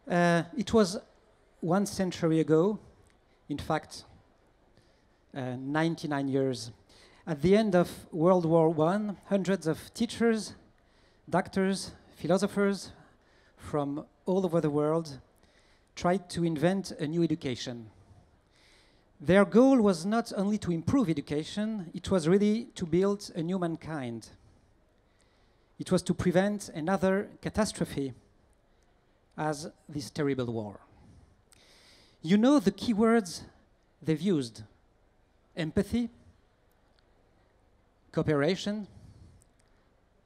everyone. It was 1 century ago, in fact, 99 years. At the end of World War I, hundreds of teachers, doctors, philosophers from all over the world tried to invent a new education. Their goal was not only to improve education, it was really to build a new mankind. It was to prevent another catastrophe as this terrible war. You know the key words they've used: empathy, cooperation,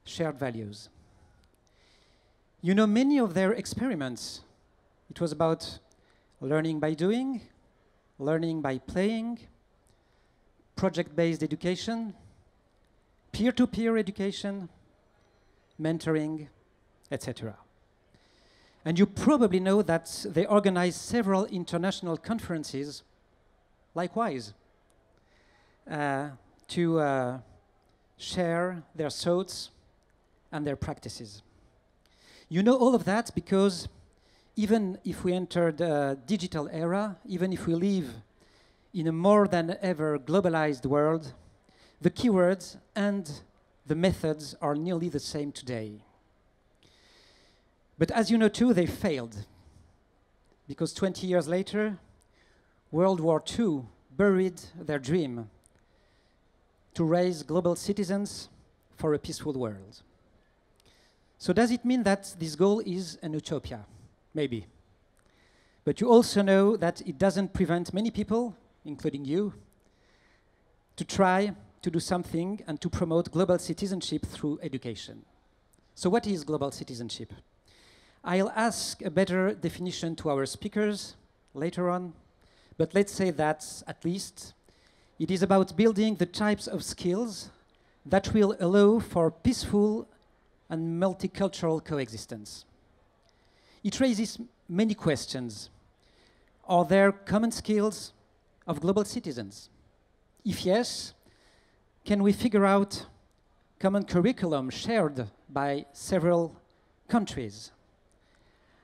shared values. You know many of their experiments. It was about learning by doing, learning by playing, project-based education, peer-to-peer education, mentoring, etc. And you probably know that they organized several international conferences, likewise, to share their thoughts and their practices. You know all of that because even if we enter the digital era, even if we live in a more than ever globalized world, the keywords and the methods are nearly the same today. But as you know too, they failed, because 20 years later, World War II buried their dream to raise global citizens for a peaceful world. So does it mean that this goal is an utopia? Maybe. But you also know that it doesn't prevent many people, including you, to try to do something and to promote global citizenship through education. So what is global citizenship? I'll ask a better definition to our speakers later on, but let's say that, at least, it is about building the types of skills that will allow for peaceful and multicultural coexistence. It raises many questions. Are there common skills of global citizens? If yes, can we figure out common curriculum shared by several countries?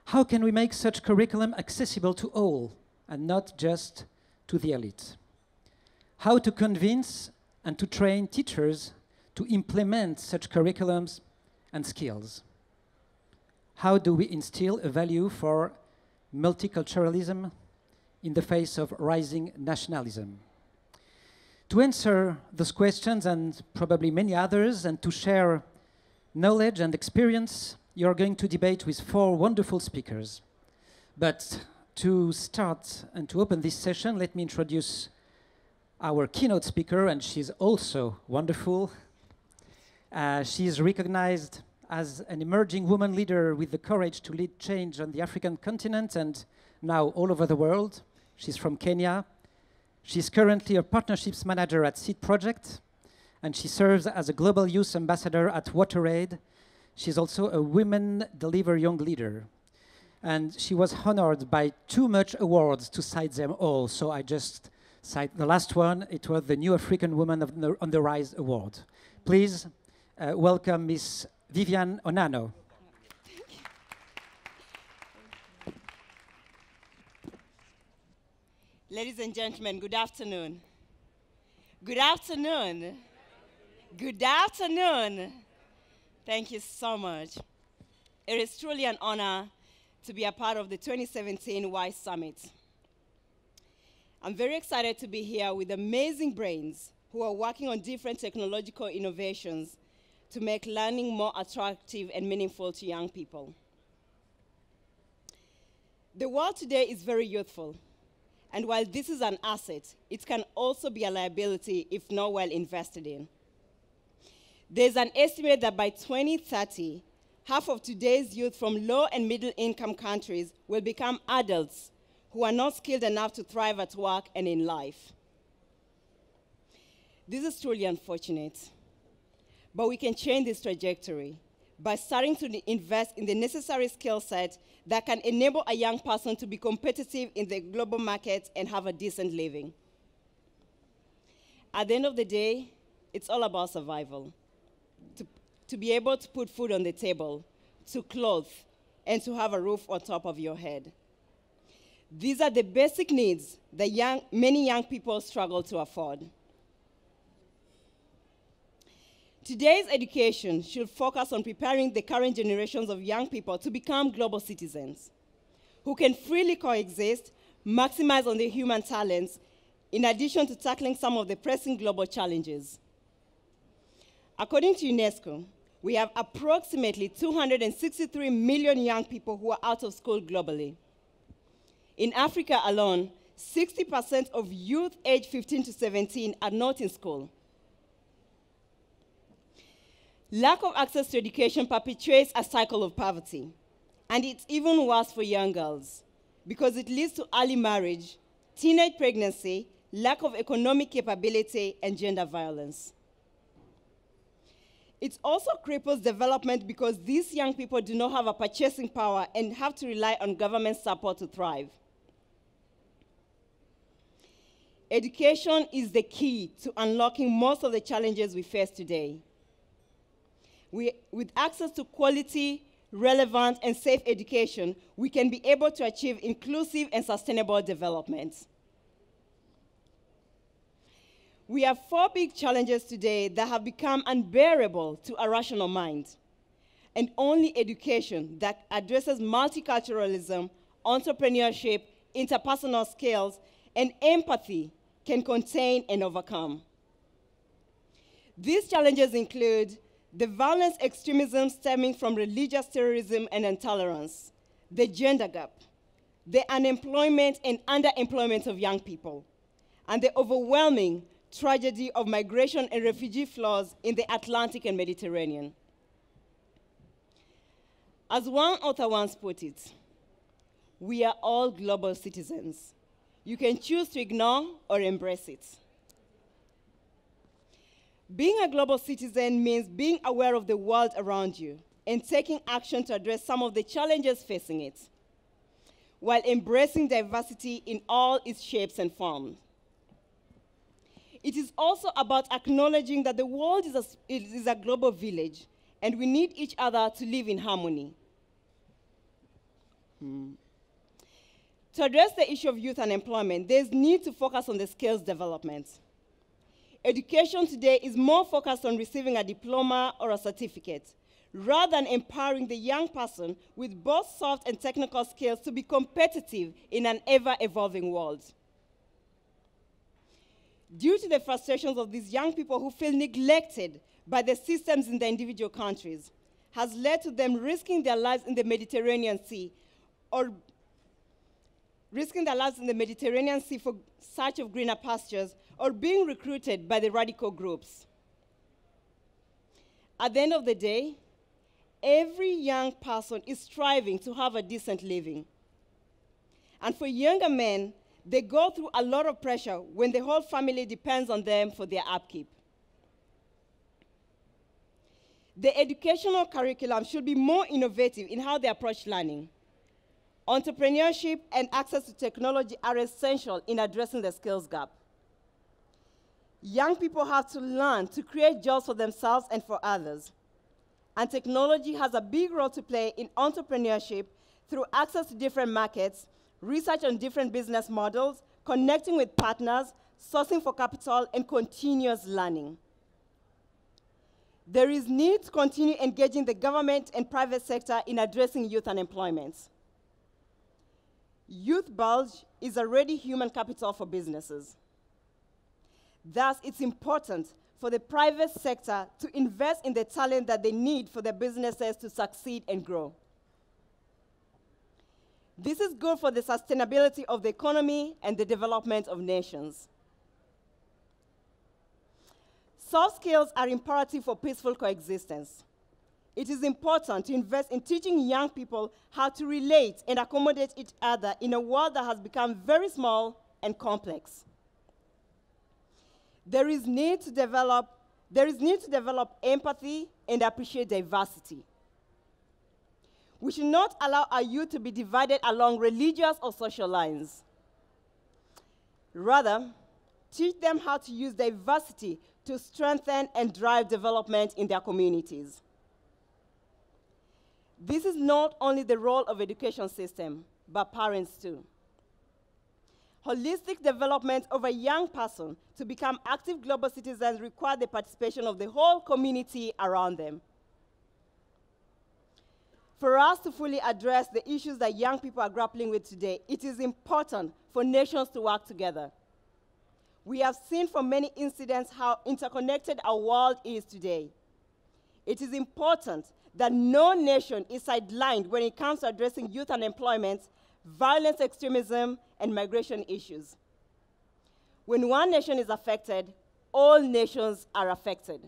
How can we make such curriculum accessible to all and not just to the elite? How to convince and to train teachers to implement such curriculums and skills? How do we instill a value for multiculturalism in the face of rising nationalism? To answer those questions and probably many others, and to share knowledge and experience, you're going to debate with 4 wonderful speakers. But to start and to open this session, let me introduce our keynote speaker, and she's also wonderful. She is recognized as an emerging woman leader with the courage to lead change on the African continent and now all over the world. She's from Kenya. She's currently a partnerships manager at Seed Project, and she serves as a global youth ambassador at WaterAid. She's also a Women Deliver Young leader. And she was honored by too much awards to cite them all, so I just cite the last one. It was the New African Woman on the Rise Award. Please welcome Miss Vivian Onano. Ladies and gentlemen, good afternoon. Good afternoon. Good afternoon. Thank you so much. It is truly an honor to be a part of the 2017 WISE Summit. I'm very excited to be here with amazing brains who are working on different technological innovations to make learning more attractive and meaningful to young people. The world today is very youthful, and while this is an asset, it can also be a liability if not well invested in. There's an estimate that by 2030, half of today's youth from low and middle income countries will become adults who are not skilled enough to thrive at work and in life. This is truly unfortunate, but we can change this trajectory by starting to invest in the necessary skill set that can enable a young person to be competitive in the global market and have a decent living. At the end of the day, it's all about survival. To be able to put food on the table, to clothe, and to have a roof on top of your head. These are the basic needs that many young people struggle to afford. Today's education should focus on preparing the current generations of young people to become global citizens who can freely coexist, maximize on their human talents, in addition to tackling some of the pressing global challenges. According to UNESCO, we have approximately 263 million young people who are out of school globally. In Africa alone, 60% of youth aged 15 to 17 are not in school. Lack of access to education perpetuates a cycle of poverty, and it's even worse for young girls because it leads to early marriage, teenage pregnancy, lack of economic capability, and gender violence. It also cripples development because these young people do not have a purchasing power and have to rely on government support to thrive. Education is the key to unlocking most of the challenges we face today. With access to quality, relevant, and safe education, we can be able to achieve inclusive and sustainable development. We have 4 big challenges today that have become unbearable to a rational mind, and only education that addresses multiculturalism, entrepreneurship, interpersonal skills, and empathy can contain and overcome. These challenges include the violence extremism stemming from religious terrorism and intolerance, the gender gap, the unemployment and underemployment of young people, and the overwhelming tragedy of migration and refugee flows in the Atlantic and Mediterranean. As one author once put it, we are all global citizens. You can choose to ignore or embrace it. Being a global citizen means being aware of the world around you and taking action to address some of the challenges facing it, while embracing diversity in all its shapes and forms. It is also about acknowledging that the world is a global village, and we need each other to live in harmony. To address the issue of youth unemployment, there's need to focus on the skills development. Education today is more focused on receiving a diploma or a certificate, rather than empowering the young person with both soft and technical skills to be competitive in an ever-evolving world. Due to the frustrations of these young people who feel neglected by the systems in the individual countries, has led to them risking their lives in the Mediterranean Sea, or risking their lives in the Mediterranean Sea for search of greener pastures, or being recruited by the radical groups. At the end of the day, every young person is striving to have a decent living. And for younger men, they go through a lot of pressure when the whole family depends on them for their upkeep. The educational curriculum should be more innovative in how they approach learning. Entrepreneurship and access to technology are essential in addressing the skills gap. Young people have to learn to create jobs for themselves and for others. And technology has a big role to play in entrepreneurship through access to different markets, research on different business models, connecting with partners, sourcing for capital, and continuous learning. There is need to continue engaging the government and private sector in addressing youth unemployment. Youth bulge is already human capital for businesses. Thus, it's important for the private sector to invest in the talent that they need for their businesses to succeed and grow. This is good for the sustainability of the economy and the development of nations. Soft skills are imperative for peaceful coexistence. It is important to invest in teaching young people how to relate and accommodate each other in a world that has become very small and complex. There is need to develop empathy and appreciate diversity. We should not allow our youth to be divided along religious or social lines. Rather, teach them how to use diversity to strengthen and drive development in their communities. This is not only the role of education system, but parents too. Holistic development of a young person to become active global citizens require the participation of the whole community around them. For us to fully address the issues that young people are grappling with today, it is important for nations to work together. We have seen from many incidents how interconnected our world is today. It is important that no nation is sidelined when it comes to addressing youth unemployment, violence, extremism, and migration issues. When one nation is affected, all nations are affected.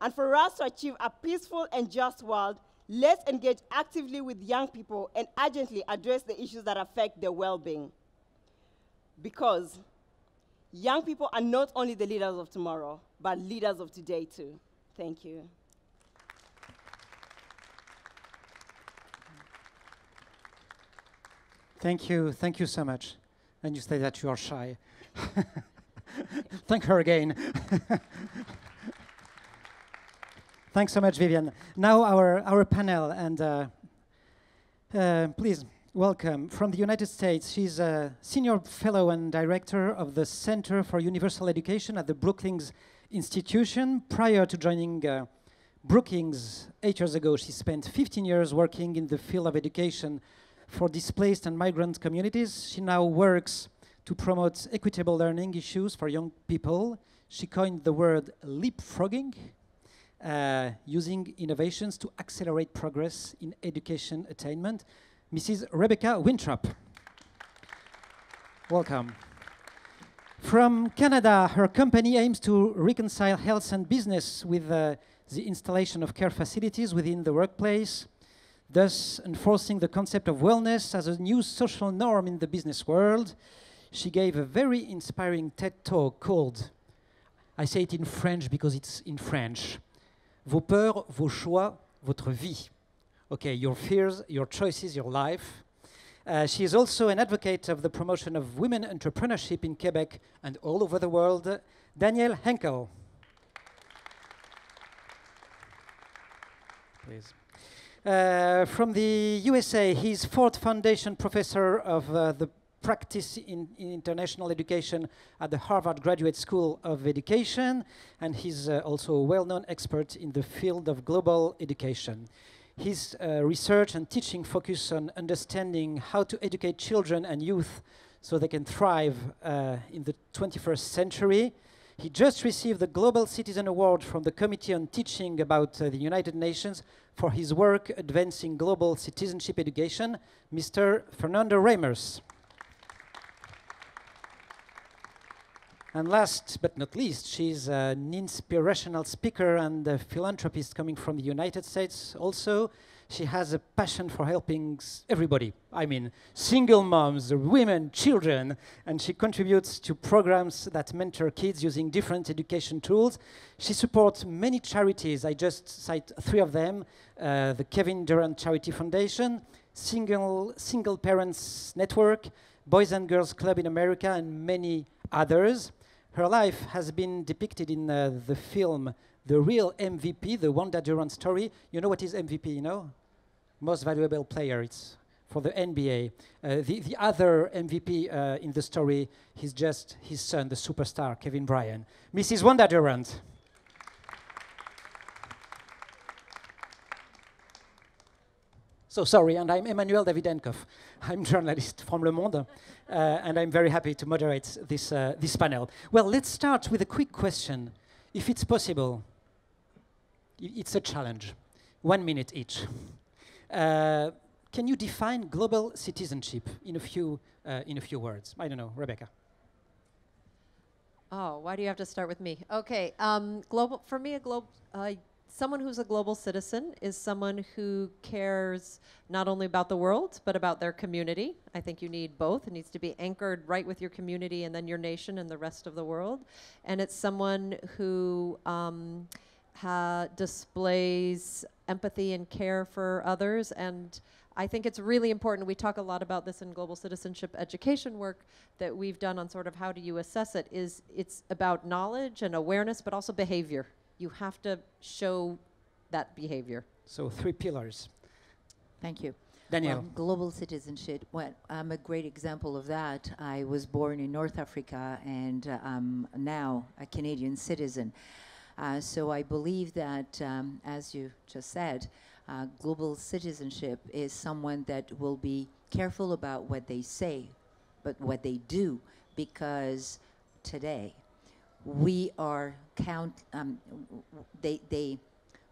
And for us to achieve a peaceful and just world, let's engage actively with young people and urgently address the issues that affect their well-being. Because young people are not only the leaders of tomorrow, but leaders of today too. Thank you. Thank you so much. And you say that you are shy. Thank her again. Thanks so much, Vivian. Now our panel, and please welcome from the United States. She's a senior fellow and director of the Center for Universal Education at the Brookings Institution. Prior to joining Brookings 8 years ago, she spent 15 years working in the field of education for displaced and migrant communities. She now works to promote equitable learning issues for young people. She coined the word leapfrogging, using innovations to accelerate progress in education attainment. Mrs. Rebecca Winthrop. Welcome. From Canada, her company aims to reconcile health and business with the installation of care facilities within the workplace, thus enforcing the concept of wellness as a new social norm in the business world. She gave a very inspiring TED Talk called, I say it in French because it's in French, Vos peurs, vos choix, votre vie. Okay, your fears, your choices, your life. She is also an advocate of the promotion of women entrepreneurship in Quebec and all over the world. Daniel Henkel. Please. From the USA, he's Ford Foundation Professor of the Practice in International Education at the Harvard Graduate School of Education, and he's also a well-known expert in the field of global education. His research and teaching focus on understanding how to educate children and youth so they can thrive in the 21st century. He just received the Global Citizen Award from the Committee on Teaching about the United Nations for his work advancing global citizenship education, Mr. Fernando Reimers. And last but not least, she's an inspirational speaker and a philanthropist coming from the United States also. She has a passion for helping everybody. I mean, single moms, women, children, and she contributes to programs that mentor kids using different education tools. She supports many charities. I just cite 3 of them. The Kevin Durant Charity Foundation, Single Parents Network, Boys and Girls Club in America, and many others. Her life has been depicted in the film The Real MVP, the Wanda Durant story. You know what is MVP, you know? Most Valuable Player, it's for the NBA. The other MVP in the story, he's just his son, the superstar, Kevin Bryant. Mrs. Wanda Durant. So sorry, and I'm Emmanuel Davidenkov. I'm journalist from Le Monde, and I'm very happy to moderate this panel. Well, let's start with a quick question. If it's possible, it's a challenge. 1 minute each. Can you define global citizenship in a few words? I don't know, Rebecca. Oh, why do you have to start with me? Okay, for me, someone who's a global citizen is someone who cares not only about the world, but about their community. I think you need both. It needs to be anchored right with your community and then your nation and the rest of the world. And it's someone who displays empathy and care for others. And I think it's really important. We talk a lot about this in global citizenship education work that we've done on sort of how do you assess it. It's about knowledge and awareness, but also behavior. You have to show that behavior. So 3 pillars. Thank you. Daniel. Well, global citizenship, well, I'm a great example of that. I was born in North Africa and I'm now a Canadian citizen. So I believe that, as you just said, global citizenship is someone that will be careful about what they say, but what they do, because today we are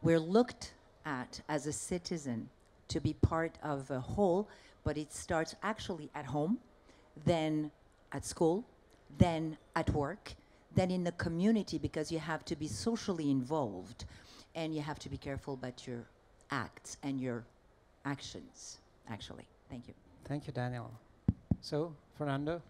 we're looked at as a citizen to be part of a whole, but it starts actually at home, then at school, then at work, then in the community, because you have to be socially involved and you have to be careful about your acts and your actions, actually. Thank you. Thank you, Daniel. So, Fernando?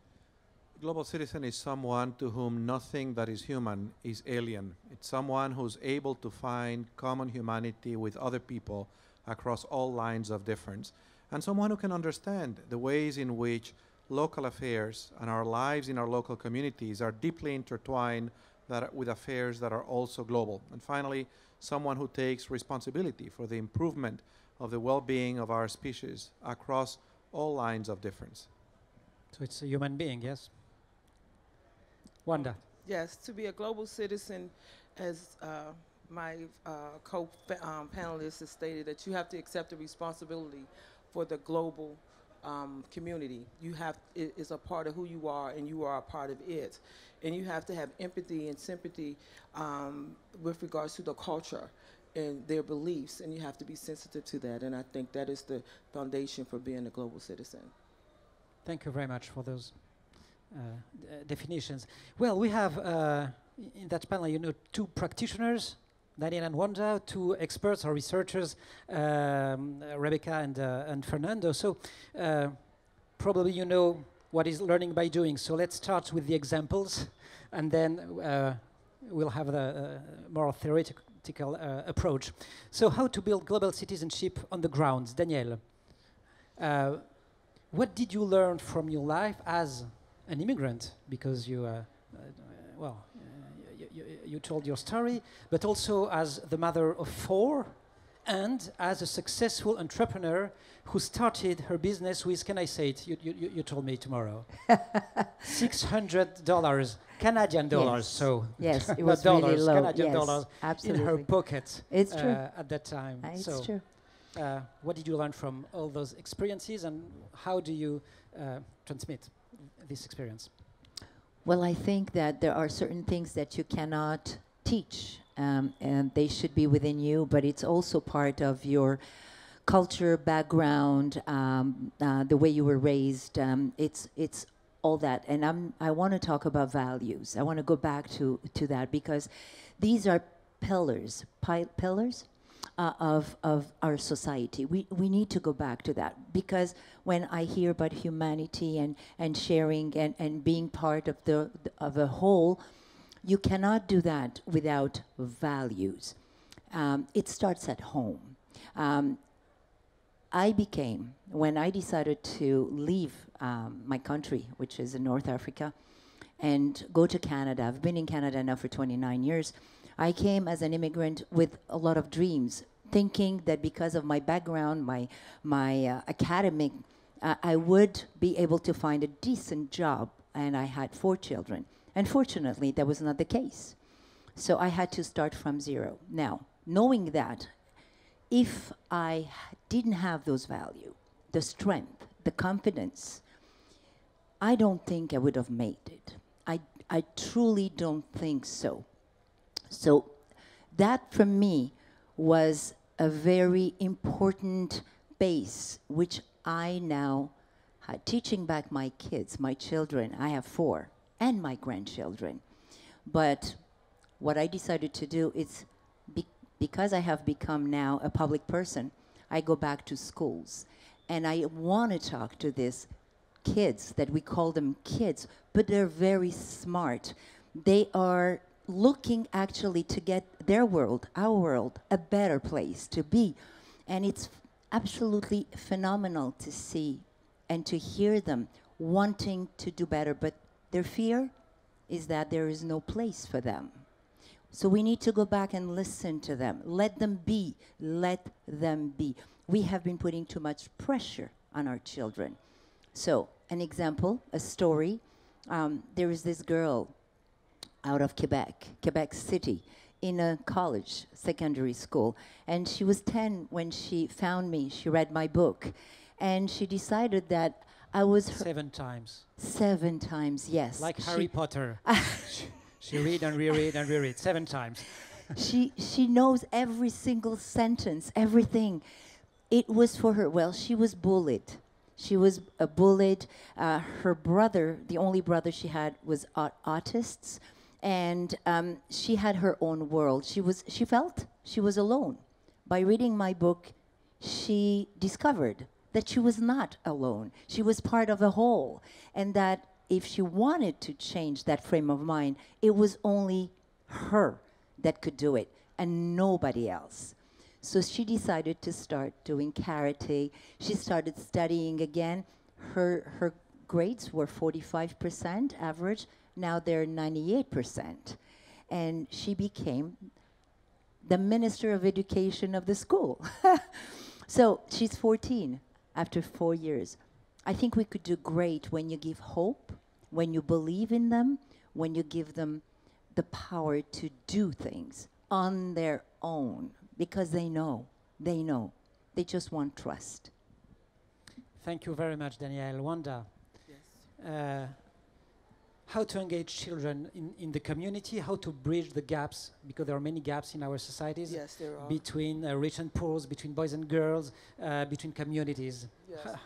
Global citizen is someone to whom nothing that is human is alien. It's someone who's able to find common humanity with other people across all lines of difference, and someone who can understand the ways in which local affairs and our lives in our local communities are deeply intertwined with affairs that are also global. And finally, someone who takes responsibility for the improvement of the well-being of our species across all lines of difference. So it's a human being, yes? Wanda? Yes, to be a global citizen, as my co-panelists has stated, that you have to accept the responsibility for the global community. It is a part of who you are, and you are a part of it. And you have to have empathy and sympathy with regards to the culture and their beliefs, and you have to be sensitive to that. And I think that is the foundation for being a global citizen. Thank you very much for those definitions. Well, we have in that panel, you know, 2 practitioners, Daniel and Wanda, 2 experts or researchers, Rebecca and Fernando. So probably you know what is learning by doing. So let's start with the examples, and then we'll have the more theoretical approach. So how to build global citizenship on the ground? Daniel, what did you learn from your life as an immigrant? Because you, you told your story, but also as the mother of 4 and as a successful entrepreneur who started her business with, can I say it? You told me tomorrow. $600, Canadian dollars. Yes. So Yes, it not was dollars, really low. Canadian Yes, dollars absolutely. in her pocket. It's true. At that time. It's so, true. what did you learn from all those experiences, and how do you transmit this experience? Well, I think that there are certain things that you cannot teach, and they should be within you, but it's also part of your culture, background, the way you were raised. It's all that. And I want to talk about values. I want to go back to that, because these are pillars of our society. We need to go back to that, because when I hear about humanity and sharing and being part of a whole, you cannot do that without values. It starts at home. When I decided to leave my country, which is in North Africa, and go to Canada. I've been in Canada now for 29 years. I came as an immigrant with a lot of dreams, thinking that because of my background, my academic, I would be able to find a decent job, and I had 4 children. Unfortunately, that was not the case. So I had to start from zero. Now, knowing that, if I didn't have those values, the strength, the confidence, I don't think I would have made it. I truly don't think so. So that for me was a very important base, which I now teaching back my kids, my children. I have 4, and my grandchildren. But what I decided to do is, because I have become now a public person, I go back to schools. And I want to talk to these kids, that we call them kids, but they're very smart. They are looking actually to get their world, our world, a better place to be. And it's absolutely phenomenal to see and to hear them wanting to do better, but their fear is that there is no place for them. So we need to go back and listen to them. Let them be. Let them be. We have been putting too much pressure on our children. So, an example, a story. There is this girl out of Quebec, Quebec City, in a college, secondary school. And she was 10 when she found me. She read my book. And she decided that I was her 7 times. 7 times, yes. Like She- Harry Potter. She read and reread and reread 7 times. she knows every single sentence, everything. It was for her. Well, she was bullied. She was bullied. Her brother, the only brother she had, was autists, and she had her own world. She felt she was alone. By reading my book, she discovered that she was not alone. She was part of a whole, and that if she wanted to change that frame of mind, it was only her that could do it, and nobody else. So she decided to start doing karate. She started studying again. Her grades were 45% average. Now they're 98%. And she became the Minister of Education of the school. So she's 14 after 4 years. I think we could do great when you give hope, when you believe in them, when you give them the power to do things on their own, because they know. They just want trust. Thank you very much, Danielle. Wanda, Yes. how to engage children in the community, how to bridge the gaps, because there are many gaps in our societies, Yes, there are. between rich and poor, between boys and girls, between communities. Yes.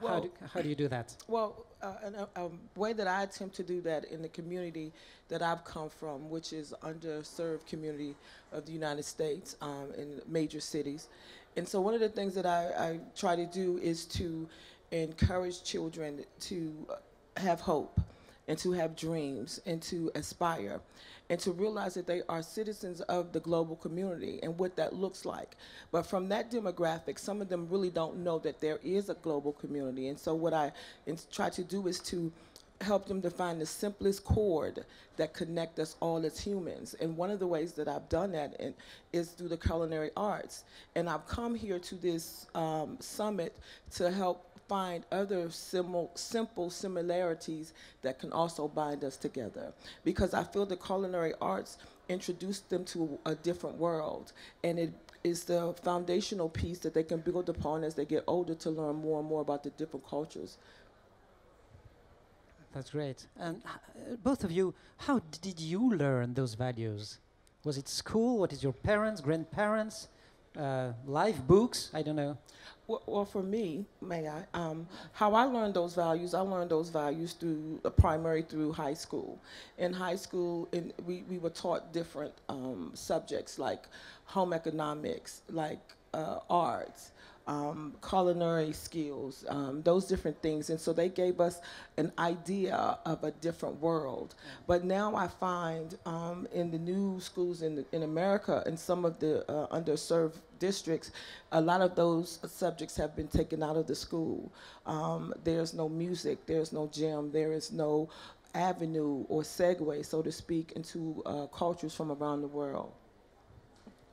How do you do that? Well, a way that I attempt to do that in the community that I've come from, which is underserved community of the United States in major cities. And so one of the things that I try to do is to encourage children to have hope and to have dreams and to aspire and to realize that they are citizens of the global community and what that looks like. But from that demographic, some of them really don't know that there is a global community. And so what I try to do is to help them to find the simplest chord that connect us all as humans. And one of the ways that I've done that is through the culinary arts. And I've come here to this summit to help find other simple similarities that can also bind us together. Because I feel the culinary arts introduce them to a different world. And it is the foundational piece that they can build upon as they get older to learn more and more about the different cultures. That's great. And both of you, how did you learn those values? Was it school? What is your parents, grandparents, life books? I don't know. Well, for me, how I learned those values through primary through high school. In high school, we were taught different subjects like home economics, like arts, culinary skills, those different things. And so they gave us an idea of a different world. But now I find in the new schools in America, in some of the underserved districts, a lot of those subjects have been taken out of the school. There's no music, there's no gym, there is no avenue or segue, so to speak, into cultures from around the world.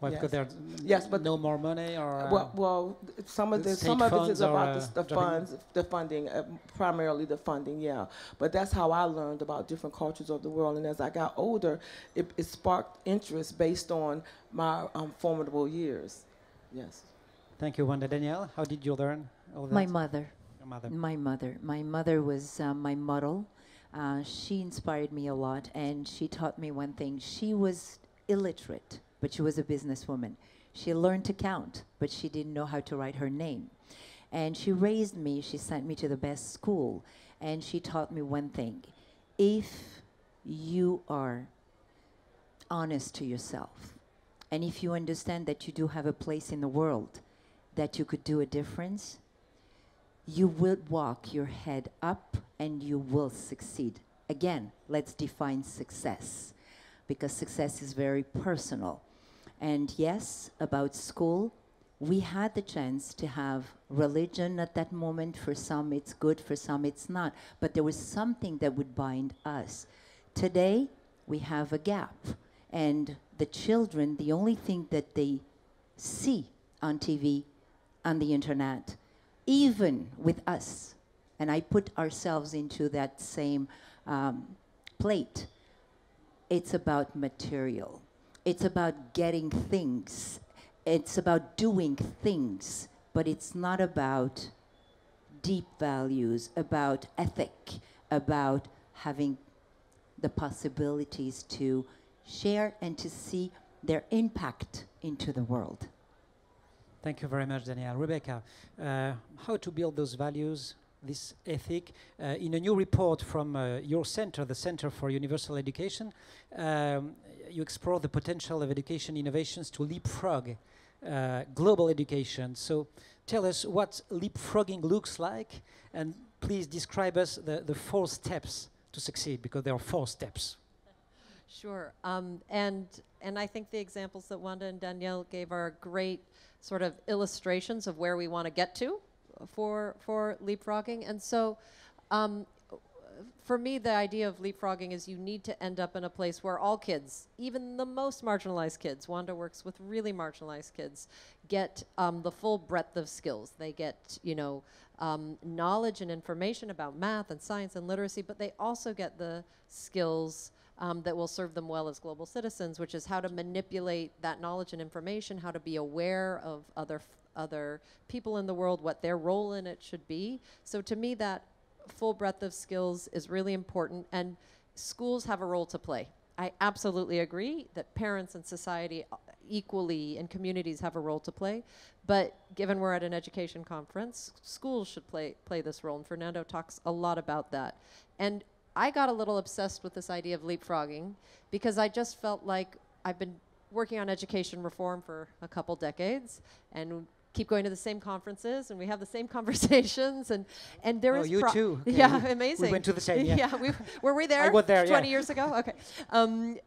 Why? Yes. Because there's Yes, but no more money, or well, some of the it state is funds or, about the dropping- funds, the funding, primarily the funding, yeah. But that's how I learned about different cultures of the world. And as I got older, it sparked interest based on my formidable years. Yes. Thank you, Wanda. Danielle, how did you learn all that? My mother. Your mother. My mother was my model. She inspired me a lot, and she taught me one thing. She was illiterate, but she was a businesswoman. She learned to count, but she didn't know how to write her name. And she raised me, she sent me to the best school, and she taught me one thing. If you are honest to yourself, and if you understand that you do have a place in the world, that you could do a difference, you will walk your head up and you will succeed. Again, let's define success, because success is very personal. And yes, about school, we had the chance to have religion at that moment. For some it's good, for some it's not. But there was something that would bind us. Today, we have a gap. And the children, the only thing that they see on TV, on the internet, even with us, and I put ourselves into that same plate, it's about material. It's about getting things. It's about doing things, but it's not about deep values, about ethic, about having the possibilities to share and to see their impact into the world. Thank you very much, Danielle. Rebecca, how to build those values, this ethic? In a new report from your center, the Center for Universal Education, you explore the potential of education innovations to leapfrog global education. So tell us what leapfrogging looks like, and please describe us the 4 steps to succeed, because there are 4 steps. Sure. And I think the examples that Wanda and Danielle gave are great sort of illustrations of where we want to get to for leapfrogging. And so for me, the idea of leapfrogging is you need to end up in a place where all kids, even the most marginalized kids, Wanda works with really marginalized kids, get the full breadth of skills. They get, knowledge and information about math and science and literacy, but they also get the skills that will serve them well as global citizens, which is how to manipulate that knowledge and information, how to be aware of other people in the world, what their role in it should be. So to me, that full breadth of skills is really important, and schools have a role to play. I absolutely agree that parents and society equally and communities have a role to play, but given we're at an education conference, schools should play this role, and Fernando talks a lot about that. And I got a little obsessed with this idea of leapfrogging because I just felt like I've been working on education reform for a couple decades and keep going to the same conferences, and we have the same conversations, and there is you too. Okay. Yeah, amazing. We went to the same. Yeah, yeah. Were we there? I was there. 20 years ago. Okay,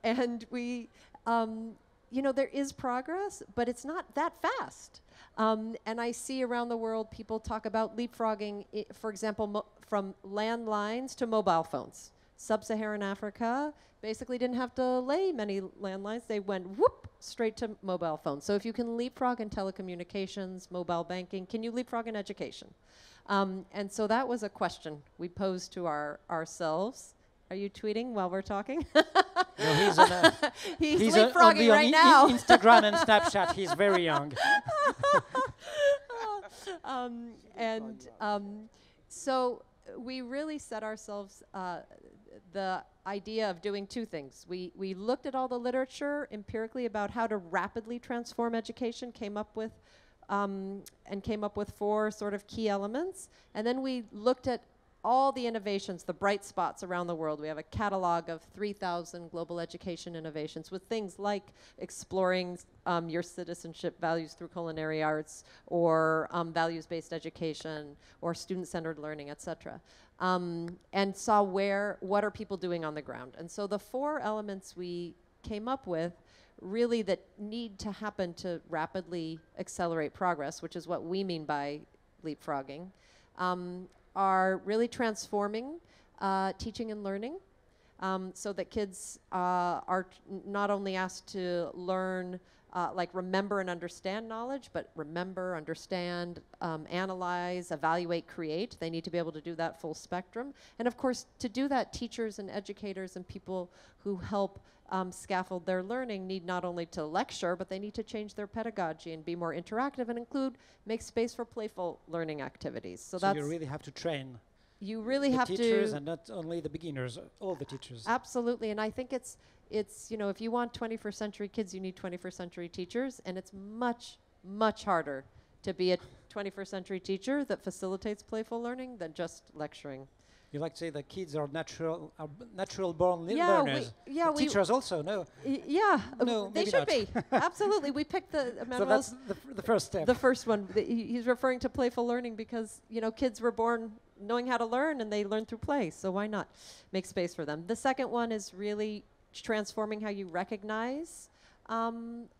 and we, there is progress, but it's not that fast. And I see around the world people talk about leapfrogging, for example, from landlines to mobile phones. Sub-Saharan Africa basically didn't have to lay many landlines. They went whoop straight to mobile phones. So if you can leapfrog in telecommunications, mobile banking, can you leapfrog in education? And so that was a question we posed to ourselves. Are you tweeting while we're talking? No, he's leapfrogging right now. Instagram and Snapchat. He's very young. So we really set ourselves the idea of doing 2 things. We looked at all the literature empirically about how to rapidly transform education, came up with 4 sort of key elements, and then we looked at all the innovations, the bright spots around the world. We have a catalog of 3,000 global education innovations with things like exploring your citizenship values through culinary arts, or values-based education, or student-centered learning, et cetera. And saw what are people doing on the ground. And so the 4 elements we came up with really that need to happen to rapidly accelerate progress, which is what we mean by leapfrogging, are really transforming teaching and learning, so that kids are not only asked to learn, remember and understand knowledge, but remember, understand, analyze, evaluate, create. They need to be able to do that full spectrum. And of course, to do that, teachers and educators and people who help scaffold their learning need not only to lecture, but they need to change their pedagogy and be more interactive and make space for playful learning activities. So that's, you really have to train. You really the have to. teachers and not only the beginners, all the teachers. Absolutely, and I think it's if you want 21st century kids, you need 21st century teachers, and it's much, much harder to be a 21st century teacher that facilitates playful learning than just lecturing. You like to say that kids are natural born Yeah, learners. Teachers also, no? Yeah, No, they maybe should not. be. Absolutely, we picked So Manuel's that's the first step. the first one. He's referring to playful learning because kids were born knowing how to learn, and they learn through play. So why not make space for them? The second one is really transforming how you recognize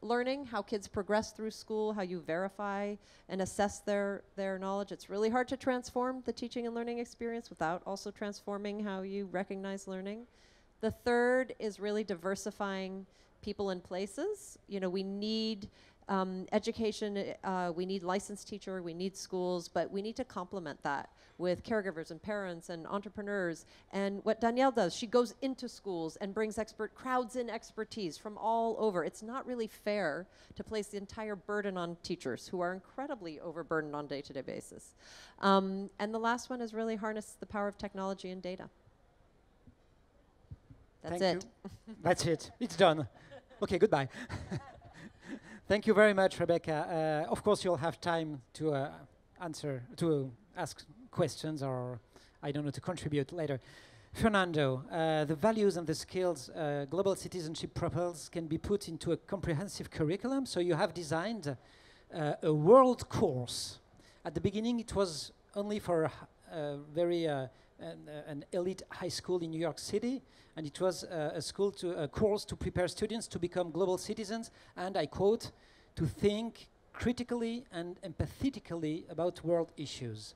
learning, how kids progress through school, how you verify and assess their knowledge. It's really hard to transform the teaching and learning experience without also transforming how you recognize learning. The third is really diversifying people and places. You know, we need education, we need licensed teacher, we need schools, but we need to complement that with caregivers and parents and entrepreneurs. And what Danielle does, she goes into schools and brings crowds in expertise from all over. It's not really fair to place the entire burden on teachers who are incredibly overburdened on a day-to-day basis. And the last one is really harness the power of technology and data. That's Thank it. you. That's it. It's done. Okay, goodbye. Thank you very much, Rebecca. Of course, you'll have time to ask questions or, I don't know, to contribute later. Fernando, the values and the skills Global Citizenship propels can be put into a comprehensive curriculum. So you have designed a world course. At the beginning, it was only for an elite high school in New York City, and it was a course to prepare students to become global citizens, and I quote, to think critically and empathetically about world issues.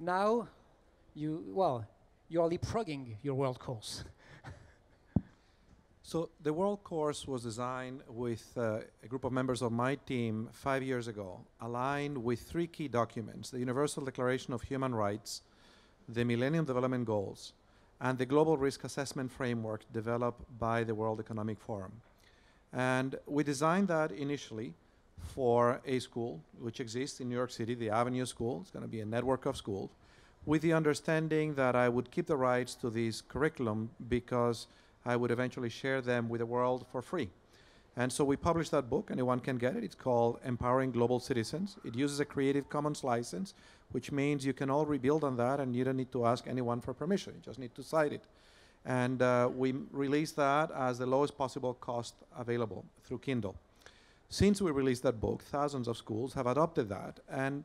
Now, you're leapfrogging your world course. So the world course was designed with a group of members of my team 5 years ago, aligned with 3 key documents: the Universal Declaration of Human Rights, the Millennium Development Goals, and the Global Risk Assessment Framework developed by the World Economic Forum. And we designed that initially for a school which exists in New York City, the Avenue School. It's going to be a network of schools, with the understanding that I would keep the rights to this curriculum because I would eventually share them with the world for free. And so we published that book. Anyone can get it. It's called Empowering Global Citizens. It uses a Creative Commons license, which means you can all rebuild on that and you don't need to ask anyone for permission. You just need to cite it. And we released that as the lowest possible cost available through Kindle. Since we released that book, thousands of schools have adopted that. And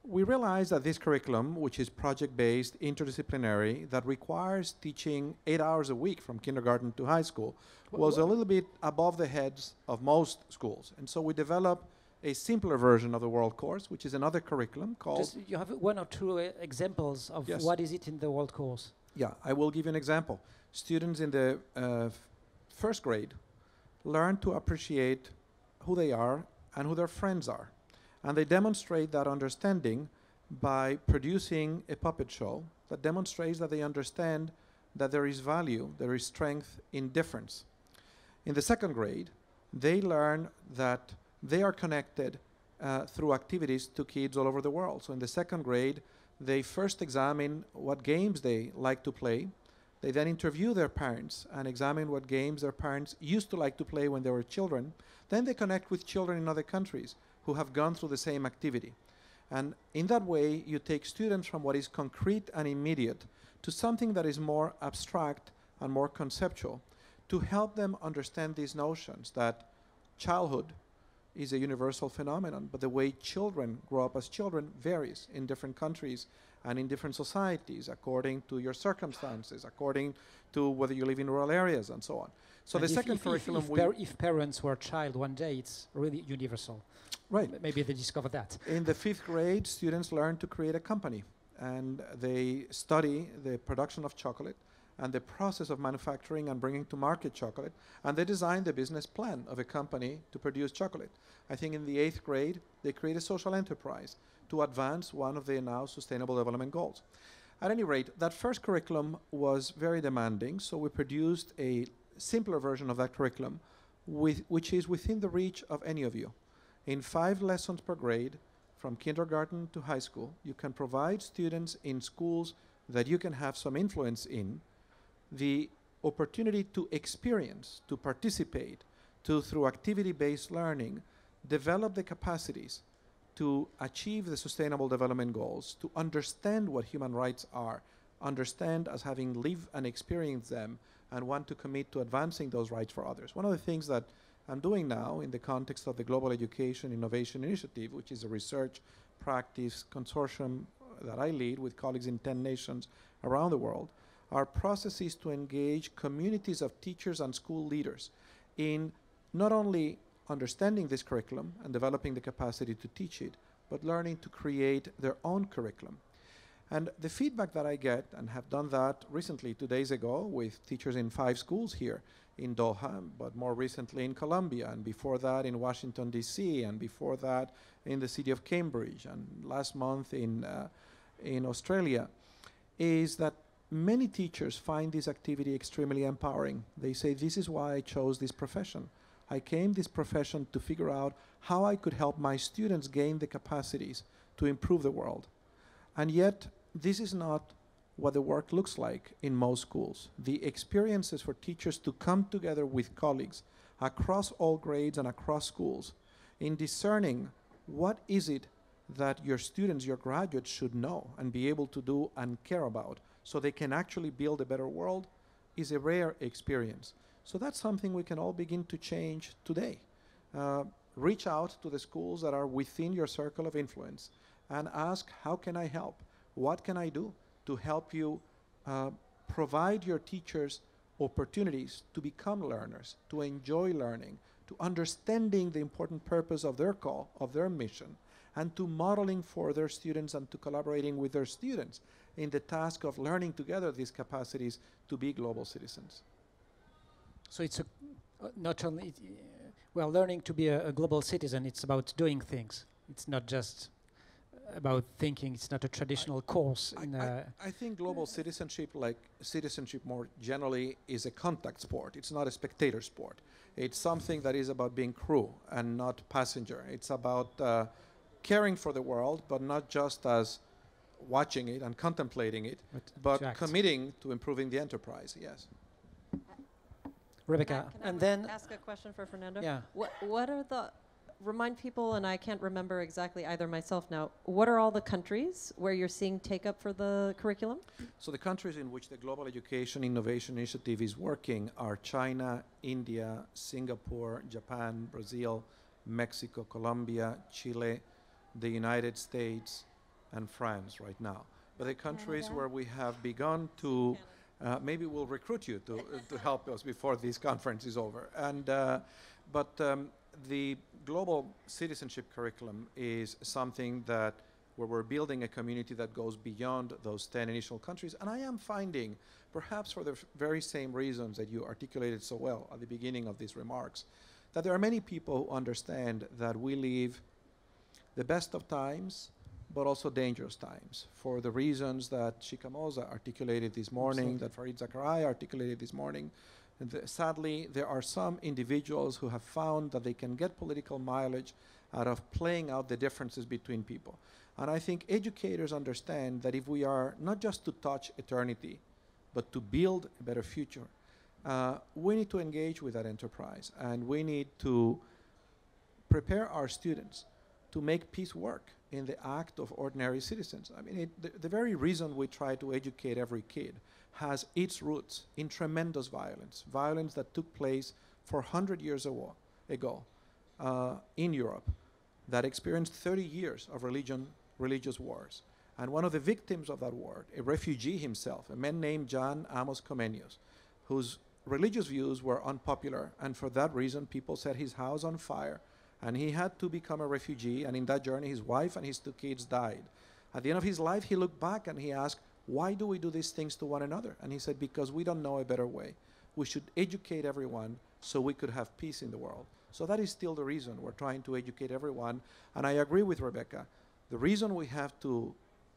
we realized that this curriculum, which is project-based, interdisciplinary, that requires teaching 8 hours a week from kindergarten to high school, was a little bit above the heads of most schools. And so we developed a simpler version of the world course, which is another curriculum called... Just you have 1 or 2 examples of Yes. what is it in the world course? Yeah, I will give you an example. Students in the first grade learn to appreciate who they are and who their friends are. And they demonstrate that understanding by producing a puppet show that demonstrates that they understand that there is value, there is strength in difference. In the second grade, they learn that they are connected through activities to kids all over the world. So in the second grade, they first examine what games they like to play. They then interview their parents and examine what games their parents used to like to play when they were children. Then they connect with children in other countries who have gone through the same activity. And in that way, you take students from what is concrete and immediate to something that is more abstract and more conceptual to help them understand these notions that childhood is a universal phenomenon, but the way children grow up as children varies in different countries and in different societies according to your circumstances, according to whether you live in rural areas and so on. So And the second curriculum if parents were a child one day, it's really universal. Right. Maybe they discovered that. In the 5th grade, students learn to create a company, and they study the production of chocolate and the process of manufacturing and bringing to market chocolate, and they design the business plan of a company to produce chocolate. I think in the 8th grade, they create a social enterprise to advance one of the now Sustainable Development Goals. At any rate, that first curriculum was very demanding, so we produced a simpler version of that curriculum, which is within the reach of any of you. In 5 lessons per grade, from kindergarten to high school, you can provide students in schools that you can have some influence in the opportunity to experience, to participate, to, through activity-based learning, develop the capacities to achieve the Sustainable Development Goals, to understand what human rights are, understand as having lived and experienced them, and want to commit to advancing those rights for others. One of the things that I'm doing now in the context of the Global Education Innovation Initiative, which is a research practice consortium that I lead with colleagues in 10 nations around the world, are processes to engage communities of teachers and school leaders in not only understanding this curriculum and developing the capacity to teach it, but learning to create their own curriculum. And the feedback that I get, and have done that recently 2 days ago with teachers in 5 schools here in Doha, but more recently in Colombia, and before that in Washington, D.C., and before that in the city of Cambridge, and last month in Australia, is that many teachers find this activity extremely empowering. They say, this is why I chose this profession. I came this profession to figure out how I could help my students gain the capacities to improve the world. And yet, this is not what the work looks like in most schools. The experiences for teachers to come together with colleagues across all grades and across schools in discerning what is it that your students, your graduates should know and be able to do and care about so they can actually build a better world is a rare experience. So that's something we can all begin to change today. Reach out to the schools that are within your circle of influence and ask, how can I help? What can I do to help you provide your teachers opportunities to become learners, to enjoy learning, to understanding the important purpose of their call, of their mission, and to modeling for their students and to collaborating with their students in the task of learning together these capacities to be global citizens. So it's not only, well, learning to be a global citizen, it's about doing things. It's not just about thinking. It's not a traditional course. I think global citizenship, like citizenship more generally, is a contact sport. It's not a spectator sport. It's something that is about being crew and not passenger. It's about caring for the world, but not just as watching it and contemplating it, but committing to improving the enterprise, yes. Rebecca, and then ask a question for Fernando? Yeah. What are the, remind people, and I can't remember exactly either myself now, what are all the countries where you're seeing take up for the curriculum? So the countries in which the Global Education Innovation Initiative is working are China, India, Singapore, Japan, Brazil, Mexico, Colombia, Chile, the United States, and France right now. But the countries where we have begun to maybe we'll recruit you to help us before this conference is over. And the global citizenship curriculum is something that where we're building a community that goes beyond those 10 initial countries. And I am finding, perhaps for the very same reasons that you articulated so well at the beginning of these remarks, that there are many people who understand that we live the best of times, but also dangerous times, for the reasons that Shika Moza articulated this morning, that Fareed Zakaria articulated this morning. And sadly, there are some individuals who have found that they can get political mileage out of playing out the differences between people. And I think educators understand that if we are not just to touch eternity, but to build a better future, we need to engage with that enterprise, and we need to prepare our students to make peace work in the act of ordinary citizens. I mean, the very reason we try to educate every kid has its roots in tremendous violence, violence that took place 400 years ago in Europe, that experienced 30 years of religious wars. And one of the victims of that war, a refugee himself, a man named Jan Amos Comenius, whose religious views were unpopular, and for that reason people set his house on fire, and he had to become a refugee, and in that journey his wife and his 2 kids died. At the end of his life, he looked back and he asked, why do we do these things to one another? And he said, because we don't know a better way. We should educate everyone so we could have peace in the world. So that is still the reason we're trying to educate everyone. And I agree with Rebecca. The reason we have to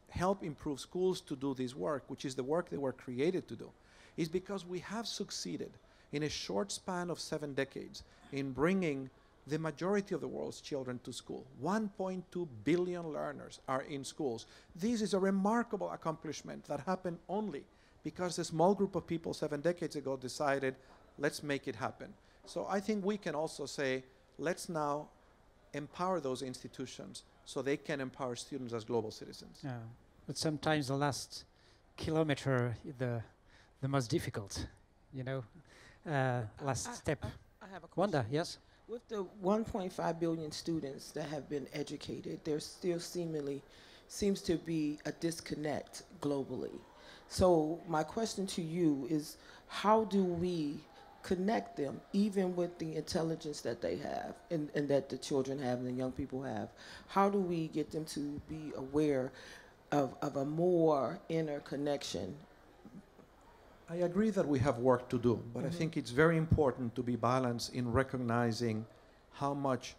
help improve schools to do this work, which is the work they were created to do, is because we have succeeded in a short span of 7 decades in bringing the majority of the world's children to school. 1.2 billion learners are in schools. This is a remarkable accomplishment that happened only because a small group of people 7 decades ago decided, let's make it happen. So I think we can also say, let's now empower those institutions so they can empower students as global citizens. Yeah, but sometimes the last kilometer is the most difficult, you know, last step. I have a question. Wanda, yes? With the 1.5 billion students that have been educated, there still seems to be a disconnect globally. So my question to you is, how do we connect them, even with the intelligence that they have and that the children have and the young people have? How do we get them to be aware of a more inner connection. I agree that we have work to do, but I think it's very important to be balanced in recognizing how much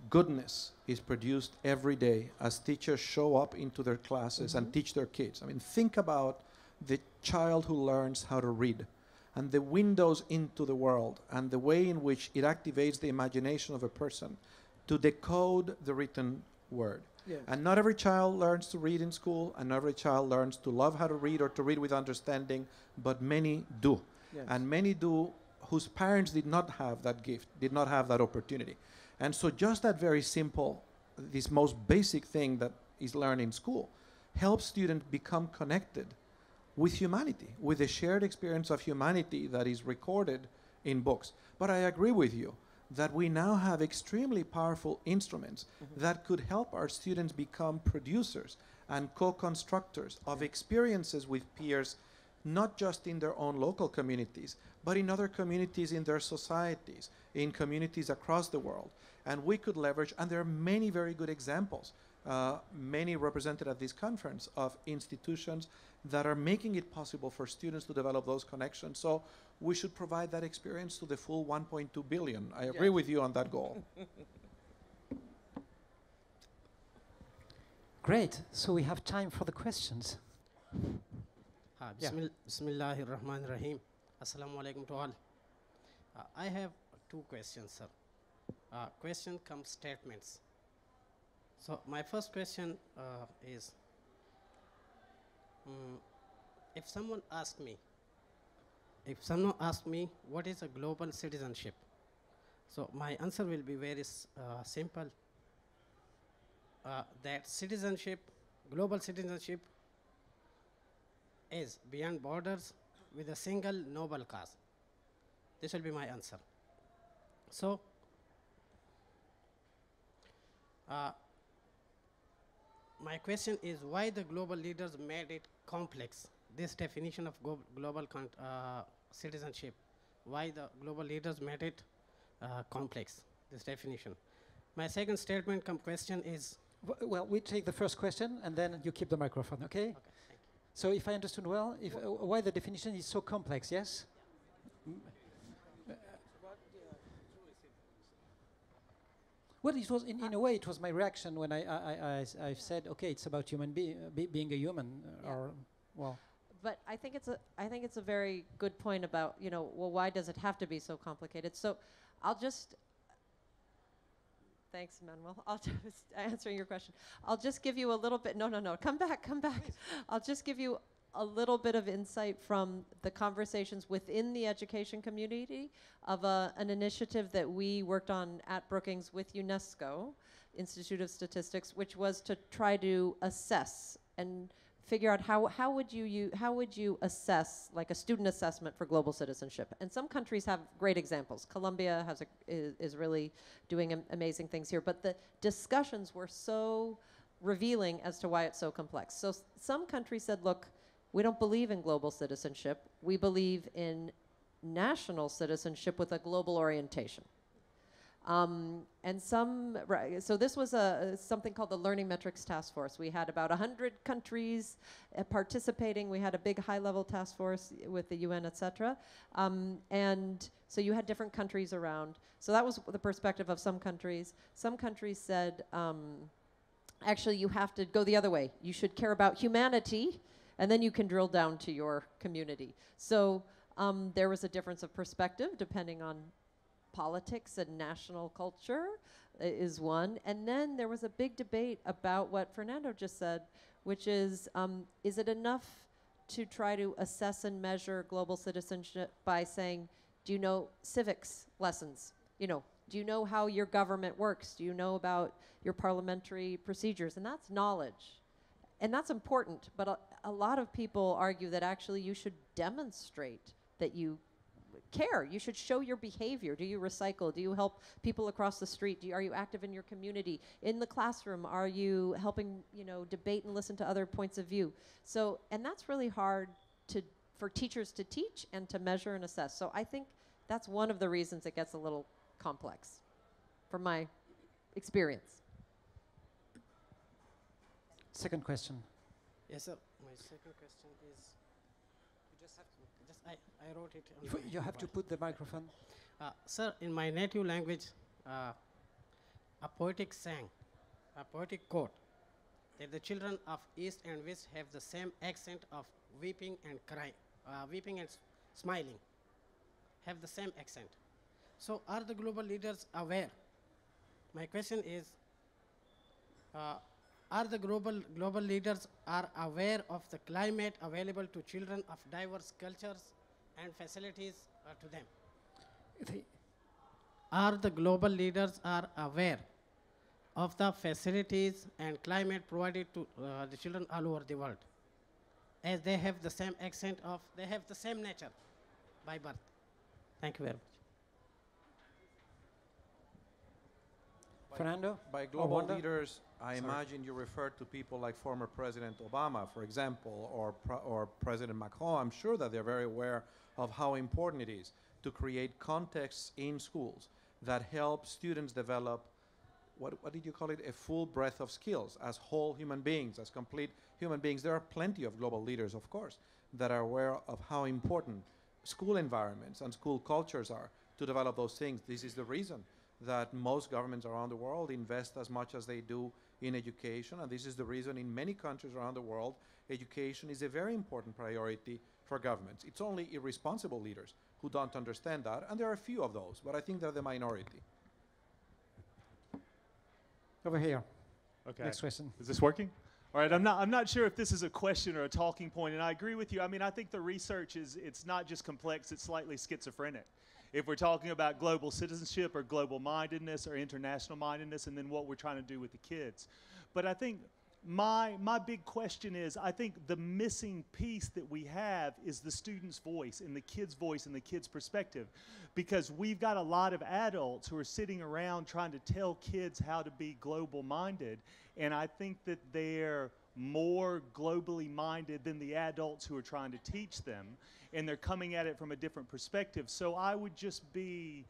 goodness is produced every day as teachers show up into their classes and teach their kids. I mean, think about the child who learns how to read and the windows into the world and the way in which it activates the imagination of a person to decode the written word. Yes. And not every child learns to read in school, and not every child learns to love how to read or to read with understanding, but many do. Yes. And many do whose parents did not have that gift, did not have that opportunity. And so just that very simple, this most basic thing that is learned in school, helps students become connected with humanity, with the shared experience of humanity that is recorded in books. But I agree with you that we now have extremely powerful instruments that could help our students become producers and co-constructors of experiences with peers, not just in their own local communities, but in other communities in their societies, in communities across the world. And we could leverage, and there are many very good examples, many represented at this conference, of institutions that are making it possible for students to develop those connections. So we should provide that experience to the full 1.2 billion. I agree with you on that goal. Great. So we have time for the questions. Yeah. Bismillahir Rahmanir Rahim. Assalamu alaikum to all. I have two questions, sir. Question comes statements. So my first question is, if someone asks me what is a global citizenship, so my answer will be very simple. That citizenship, global citizenship, is beyond borders with a single noble cause. This will be my answer. So, my question is why the global leaders made it complex, this definition of global citizenship. Why the global leaders made it complex, this definition. My second statement question is... Well, we take the first question and then you keep the microphone, okay? Okay, thank you. So if I understood well, if, why the definition is so complex, yes? Well, it was in a way it was my reaction when I said, okay, it's about being a human, or well. But I think it's a very good point about, you know, well, why does it have to be so complicated? So I'll just, thanks, Manuel. I'll just, answering your question, I'll just give you a little bit, no, come back. I'll just give you a little bit of insight from the conversations within the education community of an initiative that we worked on at Brookings with UNESCO, Institute of Statistics, which was to try to assess and figure out how would you assess, like, a student assessment for global citizenship. And some countries have great examples. Colombia is really doing amazing things here. But the discussions were so revealing as to why it's so complex. So some countries said, look, we don't believe in global citizenship. We believe in national citizenship with a global orientation. And so this was something called the Learning Metrics Task Force. We had about 100 countries participating. We had a big high-level task force with the UN, et cetera. And so you had different countries around. So that was the perspective of some countries. Some countries said, actually, you have to go the other way. You should care about humanity, and then you can drill down to your community. So there was a difference of perspective depending on politics and national culture is one. And then there was a big debate about what Fernando just said, which is it enough to try to assess and measure global citizenship by saying, do you know civics lessons? You know, do you know how your government works? Do you know about your parliamentary procedures? And that's knowledge. And that's important, but a lot of people argue that actually you should demonstrate that you care. You should show your behavior. Do you recycle? Do you help people across the street? Are you active in your community? In the classroom, are you helping, you know, debate and listen to other points of view? So, and that's really hard for teachers to teach and to measure and assess. So I think that's one of the reasons it gets a little complex, from my experience. Second question. Yes, sir. My second question is, you just have to, I wrote it. On my You have to mobile. put the microphone. Sir, in my native language, a poetic sang, a poetic quote, that the children of East and West have the same accent of weeping and crying, weeping and smiling, have the same accent. So are the global leaders aware? My question is, are the global leaders are aware of the climate available to children of diverse cultures and facilities to them? The- Are the global leaders are aware of the facilities and climate provided to the children all over the world, as they have the same accent of, they have the same nature by birth? Thank you very much. Fernando? By global Wanda? leaders, I Sorry. imagine you refer to people like former President Obama, for example, or President Macron. I'm sure that they're very aware of how important it is to create contexts in schools that help students develop, what did you call it, a full breadth of skills as whole human beings, as complete human beings. There are plenty of global leaders, of course, that are aware of how important school environments and school cultures are to develop those things. This is the reason that most governments around the world invest as much as they do in education, and this is the reason in many countries around the world education is a very important priority for governments. It's only irresponsible leaders who don't understand that, and there are a few of those, but I think they're the minority. Over here. Okay. Next question. Is this working? All right, I'm not sure if this is a question or a talking point, and I agree with you. I mean, I think the research it's not just complex, it's slightly schizophrenic. If we're talking about global citizenship or global mindedness or international mindedness, and then what we're trying to do with the kids. But I think my big question is, I think the missing piece that we have is the student's voice and the kid's voice and the kid's perspective. Because we've got a lot of adults who are sitting around trying to tell kids how to be global minded, and I think that they're more globally minded than the adults who are trying to teach them, and they're coming at it from a different perspective. So I would just be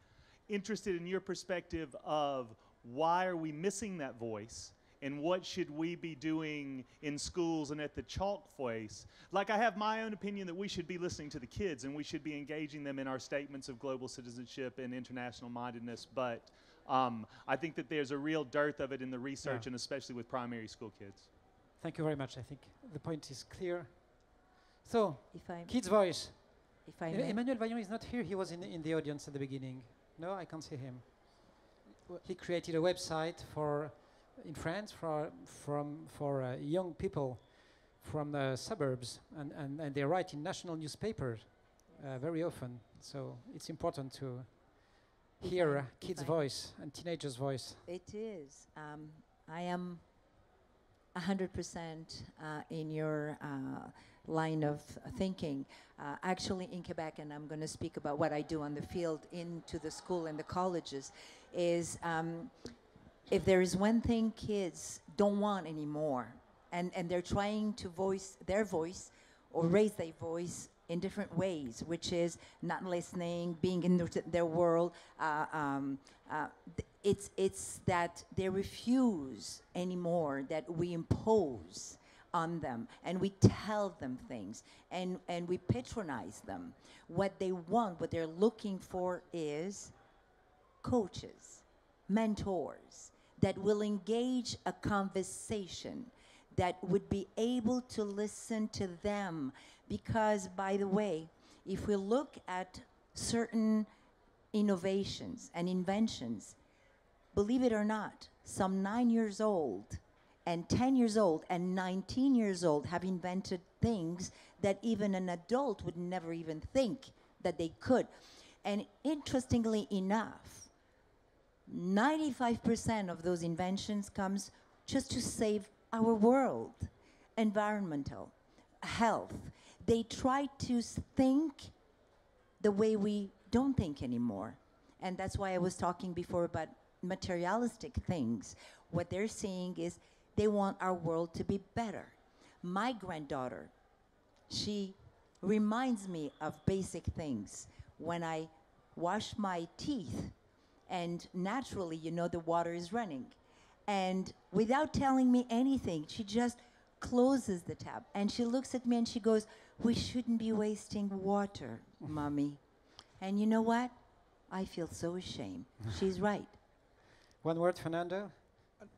interested in your perspective of why are we missing that voice, and what should we be doing in schools and at the chalk face? Like, I have my own opinion that we should be listening to the kids and we should be engaging them in our statements of global citizenship and international mindedness, but I think that there's a real dearth of it in the research, and especially with primary school kids. Thank you very much. I think the point is clear. So, If I, kids' voice. if I may. Emmanuel Vaillant is not here. He was in the audience at the beginning. No, I can't see him. He created a website in France for young people from the suburbs, and they write in national newspapers very often. So it's important to hear kids' voice and teenagers' voice. It is. I am 100% in your line of thinking. Actually, in Quebec, and I'm going to speak about what I do on the field into the school and the colleges, is if there is one thing kids don't want anymore, and they're trying to voice their voice or raise their voice in different ways, which is not listening, being in their world. It's that they refuse anymore that we impose on them, and we tell them things, and we patronize them. What they want, what they're looking for is coaches, mentors that will engage a conversation, that would be able to listen to them. Because, by the way, if we look at certain innovations and inventions, believe it or not, some 9 years old and 10 years old and 19 years old have invented things that even an adult would never even think that they could. And interestingly enough, 95% of those inventions comes just to save our world, environmental, health. They try to think the way we don't think anymore. And that's why I was talking before about materialistic things. What they're saying is they want our world to be better. My granddaughter, she reminds me of basic things. When I wash my teeth, and naturally, you know, the water is running. And without telling me anything, she just closes the tap and she looks at me and she goes, "We shouldn't be wasting water, Mommy." And you know what? I feel so ashamed. She's right. One word, Fernando.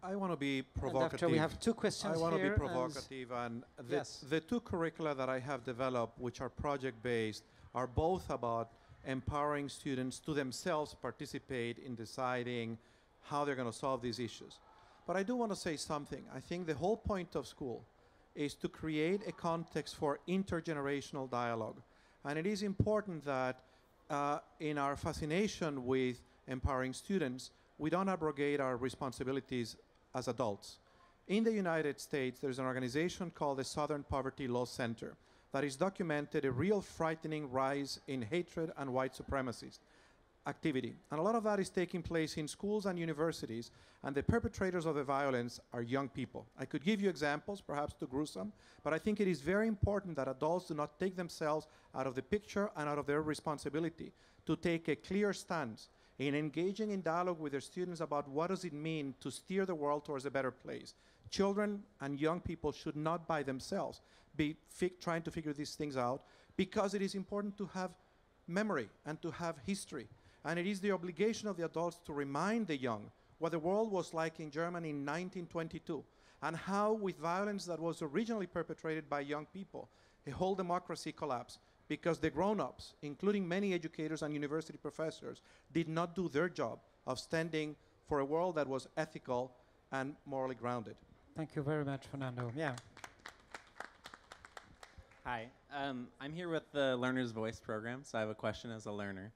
I want to be And provocative. after we have two questions I want to here be and- provocative, and Yes. the two curricula that I have developed, which are project-based, are both about empowering students to themselves participate in deciding how they're going to solve these issues. But I do want to say something. I think the whole point of school is to create a context for intergenerational dialogue. And it is important that in our fascination with empowering students, we don't abrogate our responsibilities as adults. In the United States, there's an organization called the Southern Poverty Law Center that has documented a real frightening rise in hatred and white supremacist activity. And a lot of that is taking place in schools and universities, and the perpetrators of the violence are young people. I could give you examples, perhaps too gruesome, but I think it is very important that adults do not take themselves out of the picture and out of their responsibility to take a clear stance in engaging in dialogue with their students about what does it mean to steer the world towards a better place. Children and young people should not by themselves be trying to figure these things out, because it is important to have memory and to have history. And it is the obligation of the adults to remind the young what the world was like in Germany in 1922, and how with violence that was originally perpetrated by young people, a whole democracy collapsed because the grown-ups, including many educators and university professors, did not do their job of standing for a world that was ethical and morally grounded. Thank you very much, Fernando. Yeah. Hi, I'm here with the Learner's Voice program, so I have a question as a learner.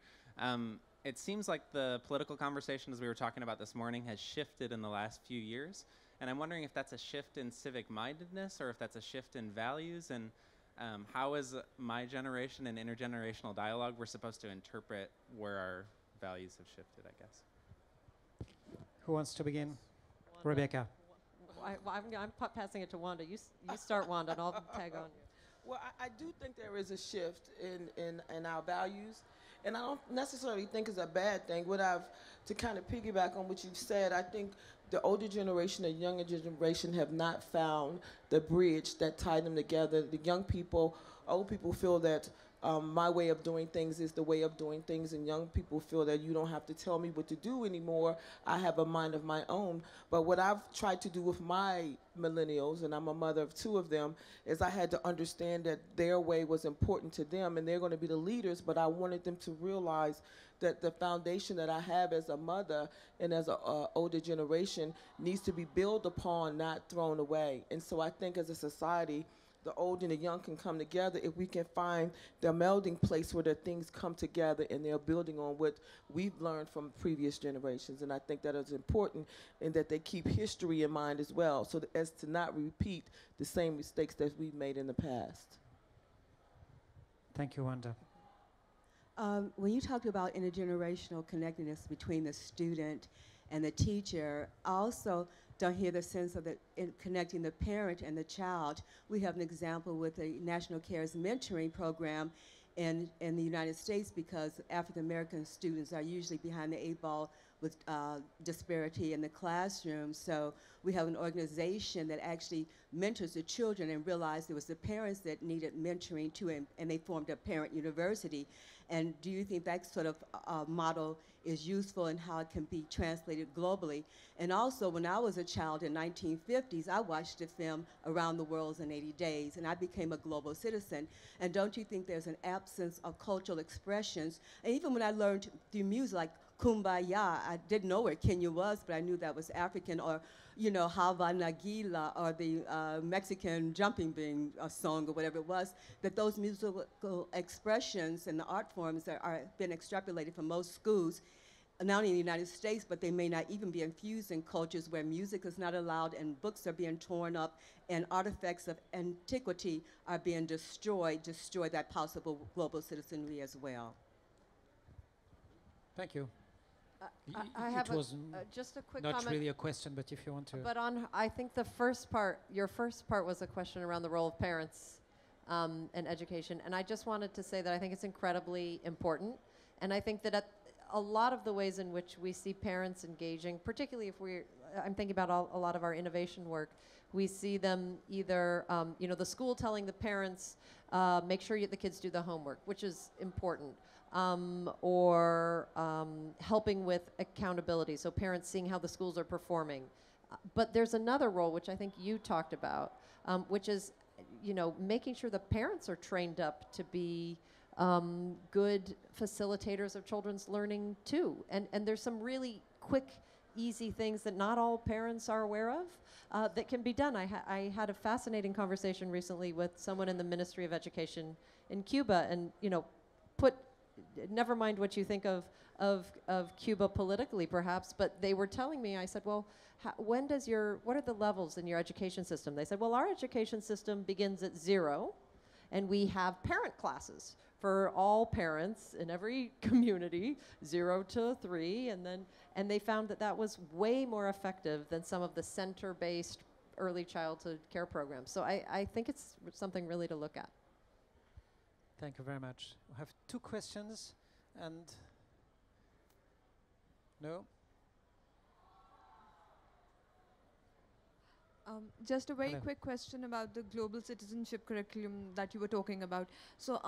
It seems like the political conversation, as we were talking about this morning, has shifted in the last few years, and I'm wondering if that's a shift in civic mindedness or if that's a shift in values, and how as my generation and intergenerational dialogue we're supposed to interpret where our values have shifted, I guess. Who wants to begin? Rebecca. I'm passing it to Wanda. You start, Wanda, and I'll tag on. Well, I do think there is a shift in our values, and I don't necessarily think it's a bad thing. To kind of piggyback on what you've said, I think the older generation and younger generation have not found the bridge that tied them together. The young people, old people feel that my way of doing things is the way of doing things, and young people feel that you don't have to tell me what to do anymore. I have a mind of my own. But what I've tried to do with my millennials, and I'm a mother of 2 of them, is I had to understand that their way was important to them, and they're going to be the leaders, but I wanted them to realize that the foundation that I have as a mother and as an older generation needs to be built upon, not thrown away. And so I think as a society, the old and the young can come together if we can find the melding place where the things come together and they're building on what we've learned from previous generations. And I think that is important, and that they keep history in mind as well, so that as to not repeat the same mistakes that we've made in the past. Thank you, Wanda. When you talked about intergenerational connectedness between the student and the teacher, I also don't hear the sense of connecting the parent and the child. We have an example with the National Cares Mentoring Program in the United States, because African American students are usually behind the 8 ball with disparity in the classroom. So we have an organization that actually mentors the children and realized it was the parents that needed mentoring too, and they formed a parent university. And do you think that sort of model is useful in how it can be translated globally? And also, when I was a child in 1950s, I watched the film Around the World in 80 Days, and I became a global citizen. And don't you think there's an absence of cultural expressions? And even when I learned through music, like Kumbaya, I didn't know where Kenya was, but I knew that was African, or, you know, Hava Nagila, or the Mexican jumping bean song, or whatever it was, that those musical expressions and the art forms that are been extrapolated from most schools, not only in the United States, but they may not even be infused in cultures where music is not allowed and books are being torn up and artifacts of antiquity are being destroy that possible global citizenry as well. Thank you. I have it was just a quick not comment. really a question, but if you want to. But I think the first part, your first part was a question around the role of parents and education. And I just wanted to say that I think it's incredibly important. And I think that a lot of the ways in which we see parents engaging, particularly if we're I'm thinking about a lot of our innovation work. We see them either, the school telling the parents, make sure the kids do the homework, which is important, or helping with accountability, so parents seeing how the schools are performing. But there's another role, which I think you talked about, which is, making sure the parents are trained up to be good facilitators of children's learning too. And there's some really quick, easy things that not all parents are aware of that can be done. I had a fascinating conversation recently with someone in the Ministry of Education in Cuba, and never mind what you think of Cuba politically, perhaps, but they were telling me, I said, well, what are the levels in your education system? They said, well, our education system begins at 0, and we have parent classes for all parents in every community, 0 to 3, and they found that was way more effective than some of the center-based early childhood care programs. So I think it's something really to look at. Thank you very much. We have 2 questions, and no? Just a very Hello. quick question about the global citizenship curriculum that you were talking about. So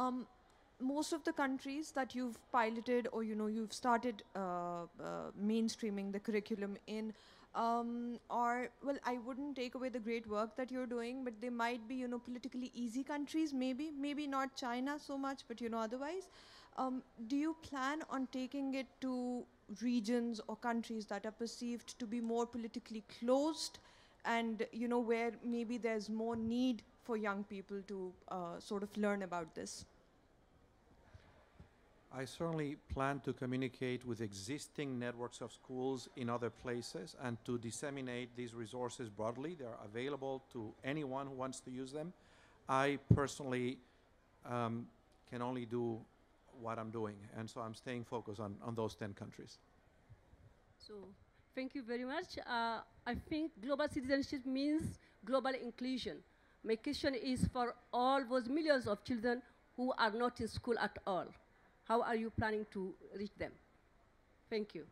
most of the countries that you've piloted or you've started mainstreaming the curriculum in are, well, I wouldn't take away the great work that you're doing, but they might be politically easy countries, maybe not China so much, but otherwise. Do you plan on taking it to regions or countries that are perceived to be more politically closed, and where maybe there's more need for young people to sort of learn about this? I certainly plan to communicate with existing networks of schools in other places and to disseminate these resources broadly. They are available to anyone who wants to use them. I personally can only do what I'm doing, and so I'm staying focused on those 10 countries. So, thank you very much. I think global citizenship means global inclusion. My question is for all those millions of children who are not in school at all. How are you planning to reach them? Thank you.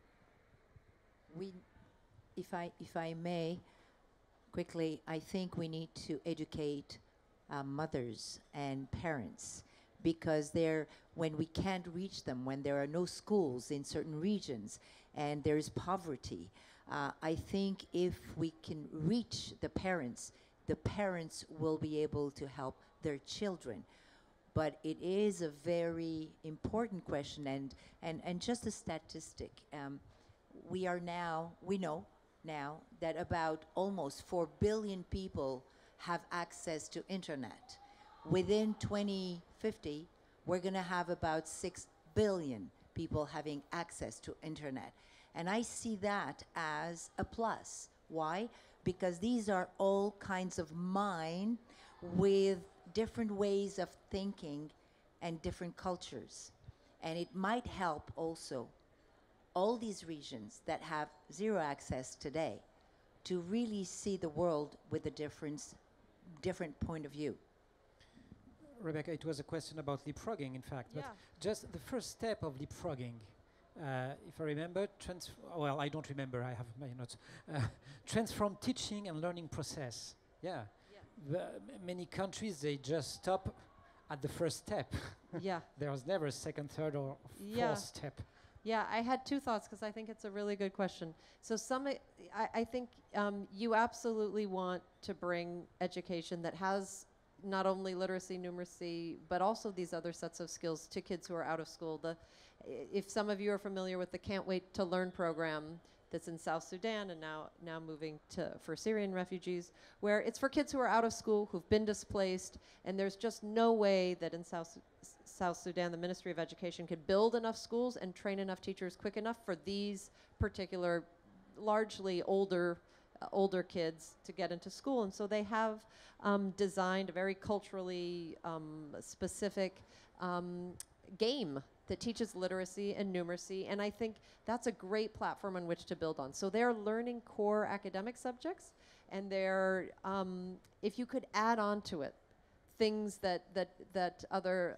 If I may, quickly, I think we need to educate mothers and parents, because when we can't reach them, when there are no schools in certain regions and there is poverty, I think if we can reach the parents will be able to help their children. But it is a very important question, and just a statistic. We know now that about almost 4 billion people have access to internet. Within 2050, we're going to have about 6 billion people having access to internet. And I see that as a plus. Why? Because these are all kinds of mind with different ways of thinking and different cultures. And it might help also all these regions that have 0 access today to really see the world with a different point of view. Rebecca, it was a question about leapfrogging, in fact. Yeah. But just the first step of leapfrogging, if I remember, well, I don't remember, I have my notes. Transform teaching and learning process. Yeah. Many countries, they just stop at the first step. Yeah. There was never a second, third, or fourth step. Yeah, I had 2 thoughts because I think it's a really good question. So I think you absolutely want to bring education that has not only literacy, numeracy, but also these other sets of skills to kids who are out of school. If some of you are familiar with the Can't Wait to Learn program that's in South Sudan and now moving for Syrian refugees, where it's for kids who are out of school, who've been displaced, and there's just no way that in South Sudan, the Ministry of Education could build enough schools and train enough teachers quick enough for these particular, largely older kids to get into school. And so they have designed a very culturally specific game that teaches literacy and numeracy, and I think that's a great platform on which to build on. So they're learning core academic subjects, and they're, if you could add on to it things that other,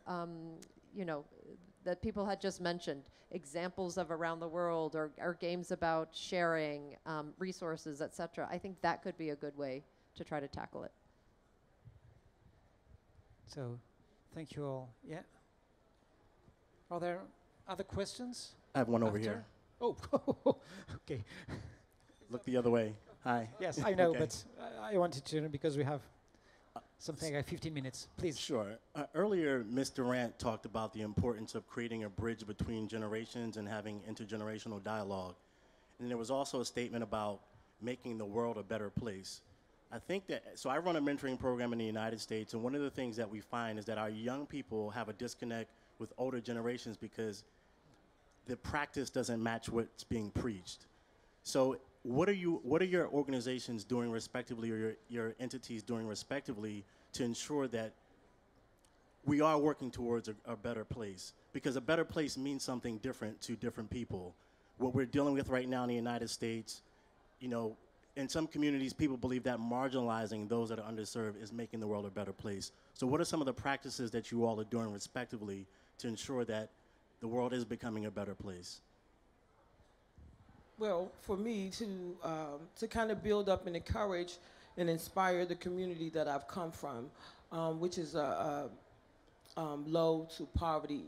that people had just mentioned, examples of around the world, or games about sharing resources, etc. I think that could be a good way to try to tackle it. So, thank you all. Yeah. Are there other questions? I have one over after? here. Oh, okay. Look the other way. Hi. Yes, I know, Okay. but I wanted to, because we have something like 15 minutes. Please. Sure. Earlier, Ms. Durant talked about the importance of creating a bridge between generations and having intergenerational dialogue. And there was also a statement about making the world a better place. I think that, so I run a mentoring program in the United States, and one of the things that we find is that our young people have a disconnect with older generations because the practice doesn't match what's being preached. So what are your organizations doing respectively, or your entities doing respectively, to ensure that we are working towards a better place? Because a better place means something different to different people. What we're dealing with right now in the United States, you know, in some communities, people believe that marginalizing those that are underserved is making the world a better place. So what are some of the practices that you all are doing respectively to ensure that the world is becoming a better place? Well, for me to kind of build up and encourage and inspire the community that I've come from, which is a low to poverty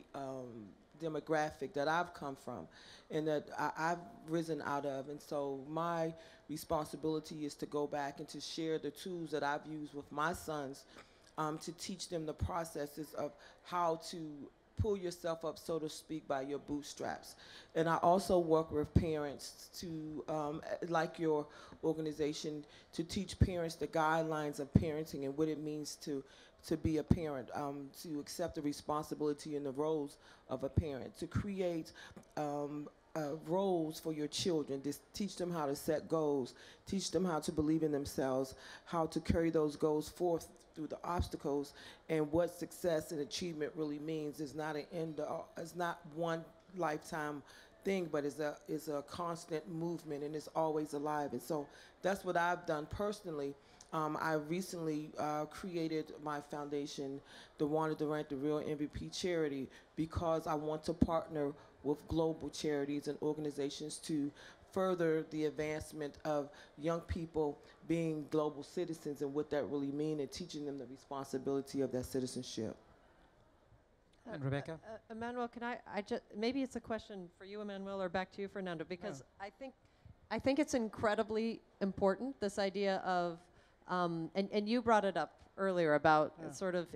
demographic that I've come from and that I've risen out of. And so my responsibility is to go back and to share the tools that I've used with my sons to teach them the processes of how to pull yourself up, so to speak, by your bootstraps. And I also work with parents to, like your organization, to teach parents the guidelines of parenting and what it means to be a parent, to accept the responsibility and the roles of a parent, to create roles for your children, to teach them how to set goals, teach them how to believe in themselves, how to carry those goals forth through the obstacles, and what success and achievement really means. Is not an end, it's not one lifetime thing, but is a constant movement, and it's always alive. And so that's what I've done personally. I recently created my foundation, the Wanda Durant, the Real MVP Charity, because I want to partner with global charities and organizations to further the advancement of young people being global citizens and what that really means, and teaching them the responsibility of that citizenship. And Rebecca? Emmanuel, can I just, maybe it's a question for you, Emmanuel, or back to you, Fernando, because I think it's incredibly important, this idea of, and you brought it up earlier about sort of,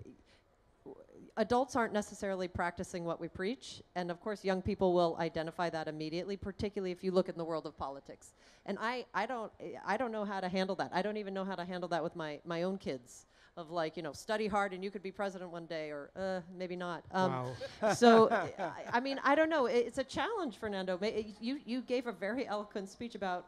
adults aren't necessarily practicing what we preach, and of course young people will identify that immediately, particularly if you look in the world of politics. And I don't know how to handle that. I don't even know how to handle that with my own kids, of like, you know, study hard and you could be president one day, or maybe not. Wow. So, I mean, I don't know. It's a challenge, Fernando. You gave a very eloquent speech about,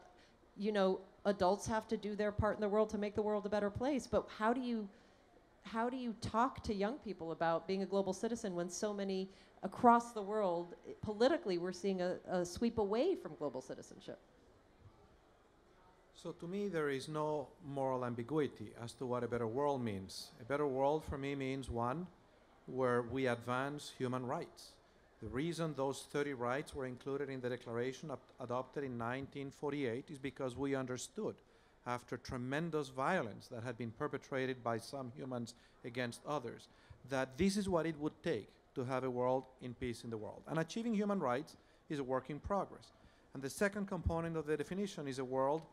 you know, adults have to do their part in the world to make the world a better place. But how do you talk to young people about being a global citizen when so many across the world, politically, we're seeing a sweep away from global citizenship? So to me, there is no moral ambiguity as to what a better world means. A better world for me means one where we advance human rights. The reason those 30 rights were included in the declaration adopted in 1948 is because we understood, after tremendous violence that had been perpetrated by some humans against others, that this is what it would take to have a world in peace in the world. And achieving human rights is a work in progress. And the second component of the definition is a world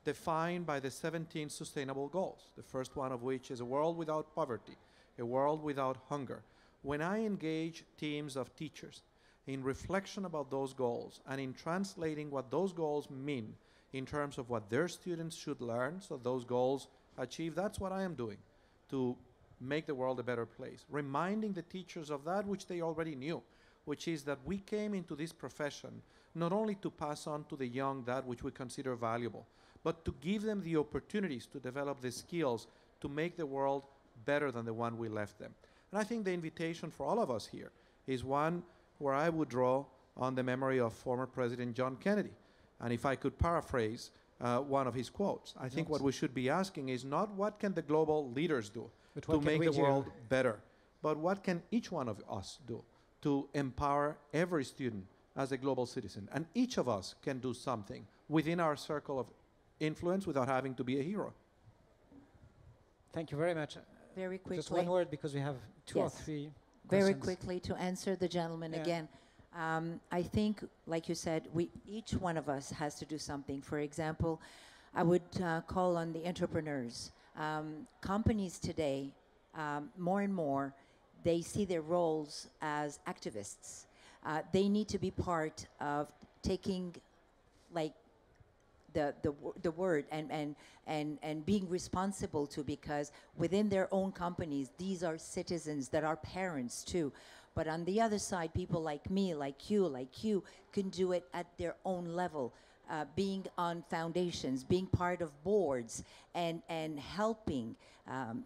defined by the 17 sustainable goals, the first one of which is a world without poverty, a world without hunger. When I engage teams of teachers in reflection about those goals and in translating what those goals mean in terms of what their students should learn, so those goals achieve, that's what I am doing to make the world a better place. Reminding the teachers of that which they already knew, which is that we came into this profession not only to pass on to the young that which we consider valuable, but to give them the opportunities to develop the skills to make the world better than the one we left them. And I think the invitation for all of us here is one where I would draw on the memory of former President John Kennedy. And if I could paraphrase one of his quotes, I think what we should be asking is not what can the global leaders do to make the world better, but what can each one of us do to empower every student as a global citizen. And each of us can do something within our circle of influence without having to be a hero. Thank you very much. Very quickly. Just one word, because we have two or Yes. three Very questions. quickly, to answer the gentleman Yeah. again, I think, like you said, each one of us has to do something. For example, I would call on the entrepreneurs. Companies today, more and more, they see their roles as activists. They need to be part of taking, like, the word and being responsible to, because within their own companies, these are citizens that are parents too. But on the other side, people like me, like you, can do it at their own level, being on foundations, being part of boards, and helping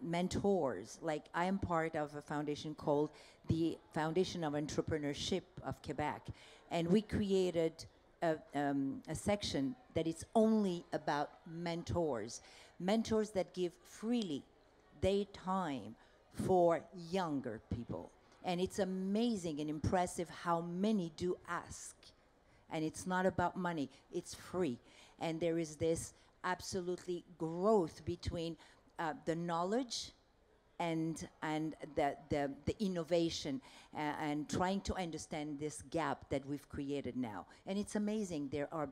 mentors. Like, I am part of a foundation called the Foundation of Entrepreneurship of Quebec, and we created a section that is only about mentors that give freely their time for younger people. And it's amazing and impressive how many do ask. And it's not about money, it's free. And there is this absolutely growth between the knowledge and the innovation, and trying to understand this gap that we've created now. And it's amazing. There are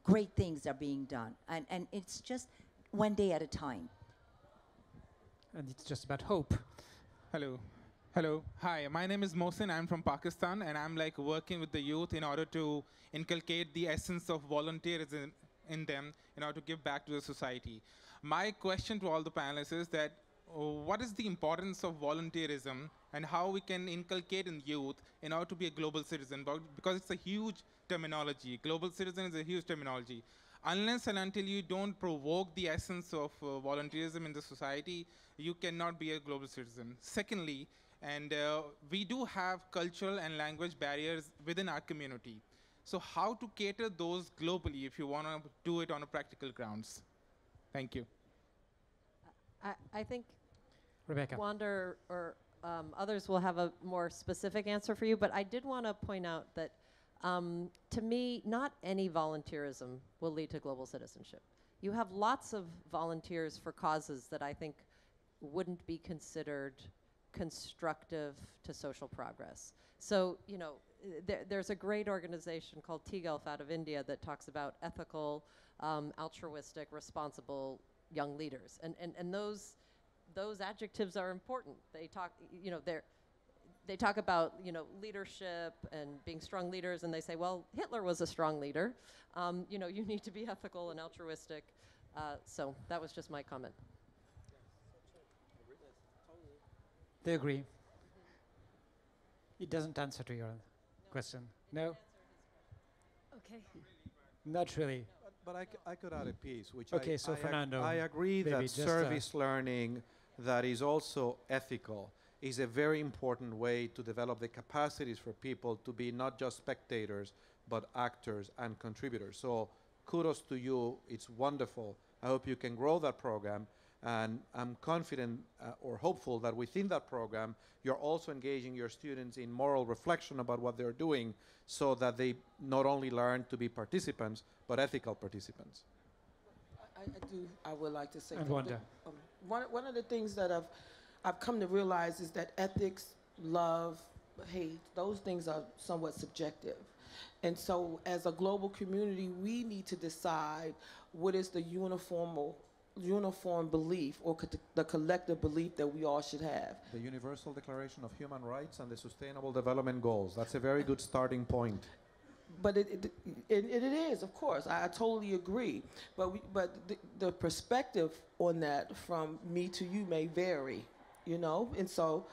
great things are being done. And it's just one day at a time. And it's just about hope. Hello. Hello. Hi, my name is Mohsin. I'm from Pakistan, and I'm like working with the youth in order to inculcate the essence of volunteerism in them in order to give back to the society. My question to all the panelists is that what is the importance of volunteerism and how we can inculcate in youth in order to be a global citizen? Because it's a huge terminology. Global citizen is a huge terminology. Unless and until you don't provoke the essence of volunteerism in the society, you cannot be a global citizen. Secondly, and we do have cultural and language barriers within our community. So how to cater those globally if you want to do it on a practical grounds? Thank you. I think Rebecca. Wanda or others will have a more specific answer for you, but I did want to point out that to me, not any volunteerism will lead to global citizenship. You have lots of volunteers for causes that I think wouldn't be considered constructive to social progress. So, you know, there's a great organization called TGELF out of India that talks about ethical, altruistic, responsible young leaders. And those adjectives are important. They talk, you know, they talk about, you know, leadership and being strong leaders, and they say, well, Hitler was a strong leader. You know, you need to be ethical and altruistic. So that was just my comment. They agree. It doesn't answer to your question. No? Okay. Not really. But I could add a piece, which Okay, so Fernando, I agree maybe that just, service learning that is also ethical is a very important way to develop the capacities for people to be not just spectators, but actors and contributors. So kudos to you. It's wonderful. I hope you can grow that program. And I'm confident or hopeful that within that program, you're also engaging your students in moral reflection about what they're doing so that they not only learn to be participants, but ethical participants. I would like to say And something. Wanda. One of the things that I've come to realize is that ethics, love, hate, those things are somewhat subjective. And so as a global community, we need to decide what is the uniform belief or the collective belief that we all should have. The Universal Declaration of Human Rights and the Sustainable Development Goals. That's a very good starting point. But it is, of course. I totally agree. But the perspective on that from me to you may vary, you know? And so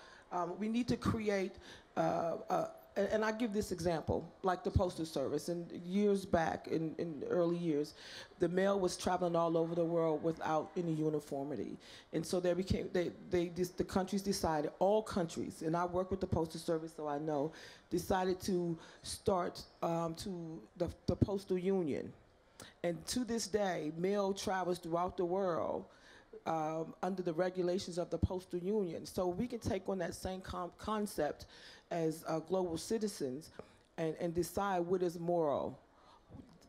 we need to create, and I give this example, like the Postal Service. And years back, in the early years, the mail was traveling all over the world without any uniformity. And so there became, the countries decided, all countries, and I work with the Postal Service, so I know, decided to start the Postal Union. And to this day, mail travels throughout the world under the regulations of the postal union. So we can take on that same concept as global citizens and decide what is moral.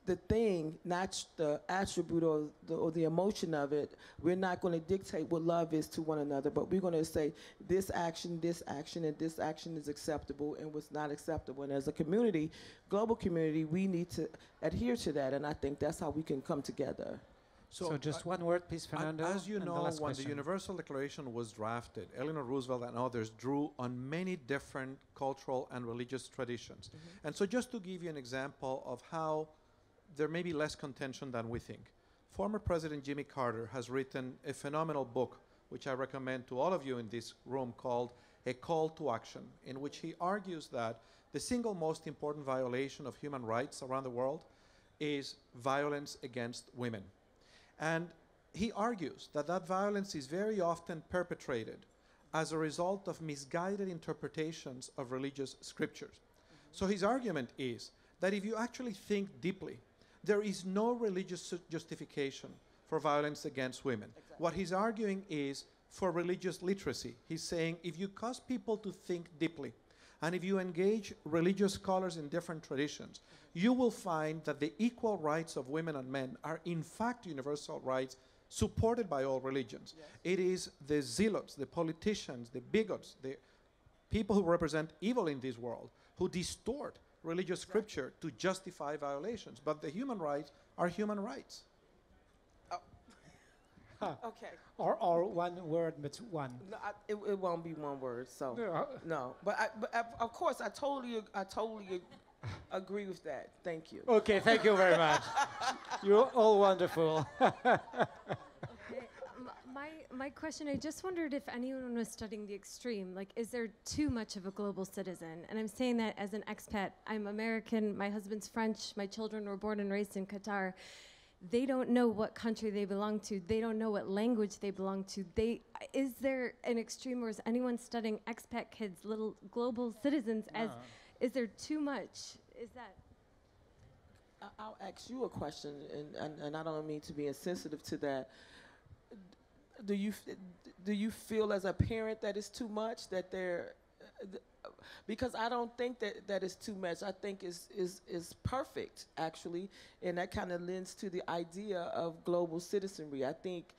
The thing, not the attribute or the emotion of it. We're not going to dictate what love is to one another, but we're going to say this action, and this action is acceptable and what's not acceptable. And as a community, global community, we need to adhere to that, and I think that's how we can come together. So just one word, please, Fernando. As you and the know, last when the question. Universal Declaration was drafted, Eleanor Roosevelt and others drew on many different cultural and religious traditions. And so just to give you an example of how there may be less contention than we think. Former President Jimmy Carter has written a phenomenal book, which I recommend to all of you in this room, called A Call to Action, in which he argues that the single most important violation of human rights around the world is violence against women. And he argues that that violence is very often perpetrated as a result of misguided interpretations of religious scriptures. So his argument is that if you actually think deeply, there is no religious justification for violence against women. Exactly. What he's arguing is for religious literacy. He's saying if you cause people to think deeply, and if you engage religious scholars in different traditions, you will find that the equal rights of women and men are in fact universal rights supported by all religions. Yes. It is the zealots, the politicians, the bigots, the people who represent evil in this world who distort religious scripture to justify violations, but the human rights are human rights. Okay. Or one word, but one. No, it won't be one word. So no. But of course, I totally agree with that. Thank you. Okay, thank you very much. You're all wonderful. My question, I just wondered if anyone was studying the extreme. Like, is there too much of a global citizen? And I'm saying that as an expat. I'm American, my husband's French, my children were born and raised in Qatar. They don't know what country they belong to. They don't know what language they belong to. Is there an extreme, or is anyone studying expat kids, little global citizens, is there too much? Is that? I'll ask you a question, and I don't mean to be insensitive to that. Do you feel as a parent that it's too much, that they're, because I don't think that is too much. I think is perfect, actually, and that kind of lends to the idea of global citizenry. I think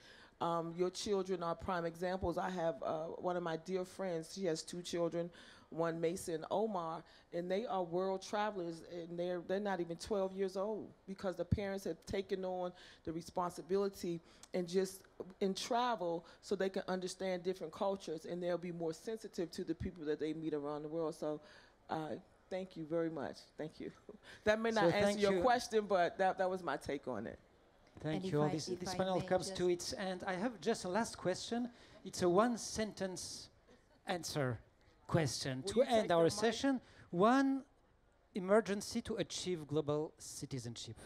your children are prime examples. I have one of my dear friends, she has 2 children, one Mason and Omar, and they are world travelers, and they're not even 12 years old, because the parents have taken on the responsibility and just in travel so they can understand different cultures, and they'll be more sensitive to the people that they meet around the world. So thank you very much. Thank you. That may not answer your question, but that was my take on it. Thank you. This panel comes to its end. I have just a last question. It's a one-sentence answer question to end our session. One emergency to achieve global citizenship.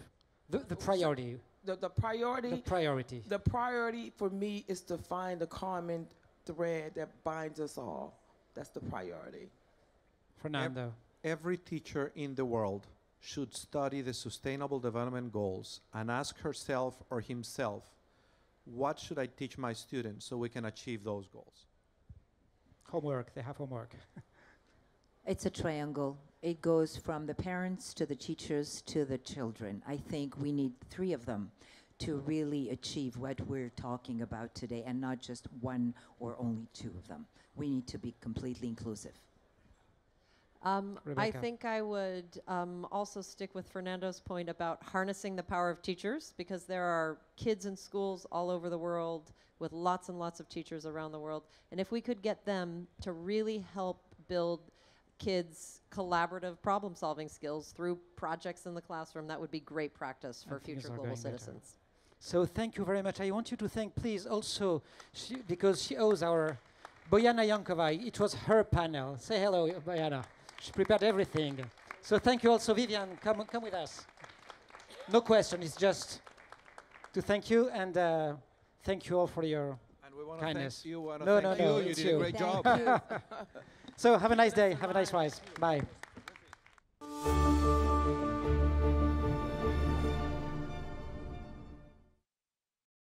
The priority. The priority. The priority. The priority for me is to find a common thread that binds us all. That's the priority. Fernando. Every teacher in the world should study the Sustainable Development Goals and ask herself or himself, what should I teach my students so we can achieve those goals? Homework, they have homework. It's a triangle. It goes from the parents to the teachers to the children. I think we need 3 of them to really achieve what we're talking about today, and not just 1 or only 2 of them. We need to be completely inclusive. I think I would also stick with Fernando's point about harnessing the power of teachers, because there are kids in schools all over the world with lots and lots of teachers around the world. And if we could get them to really help build kids' collaborative problem-solving skills through projects in the classroom, that would be great practice for future global citizens. So thank you very much. I want you to thank, please, also, because she owes our Bojana Janková. It was her panel. Say hello, Bojana. She prepared everything. So thank you also, Vivian. Come with us. No question. It's just to thank you, and thank you all for your kindness. You no, you did a great job. So have a nice day. Have a nice rise. Bye.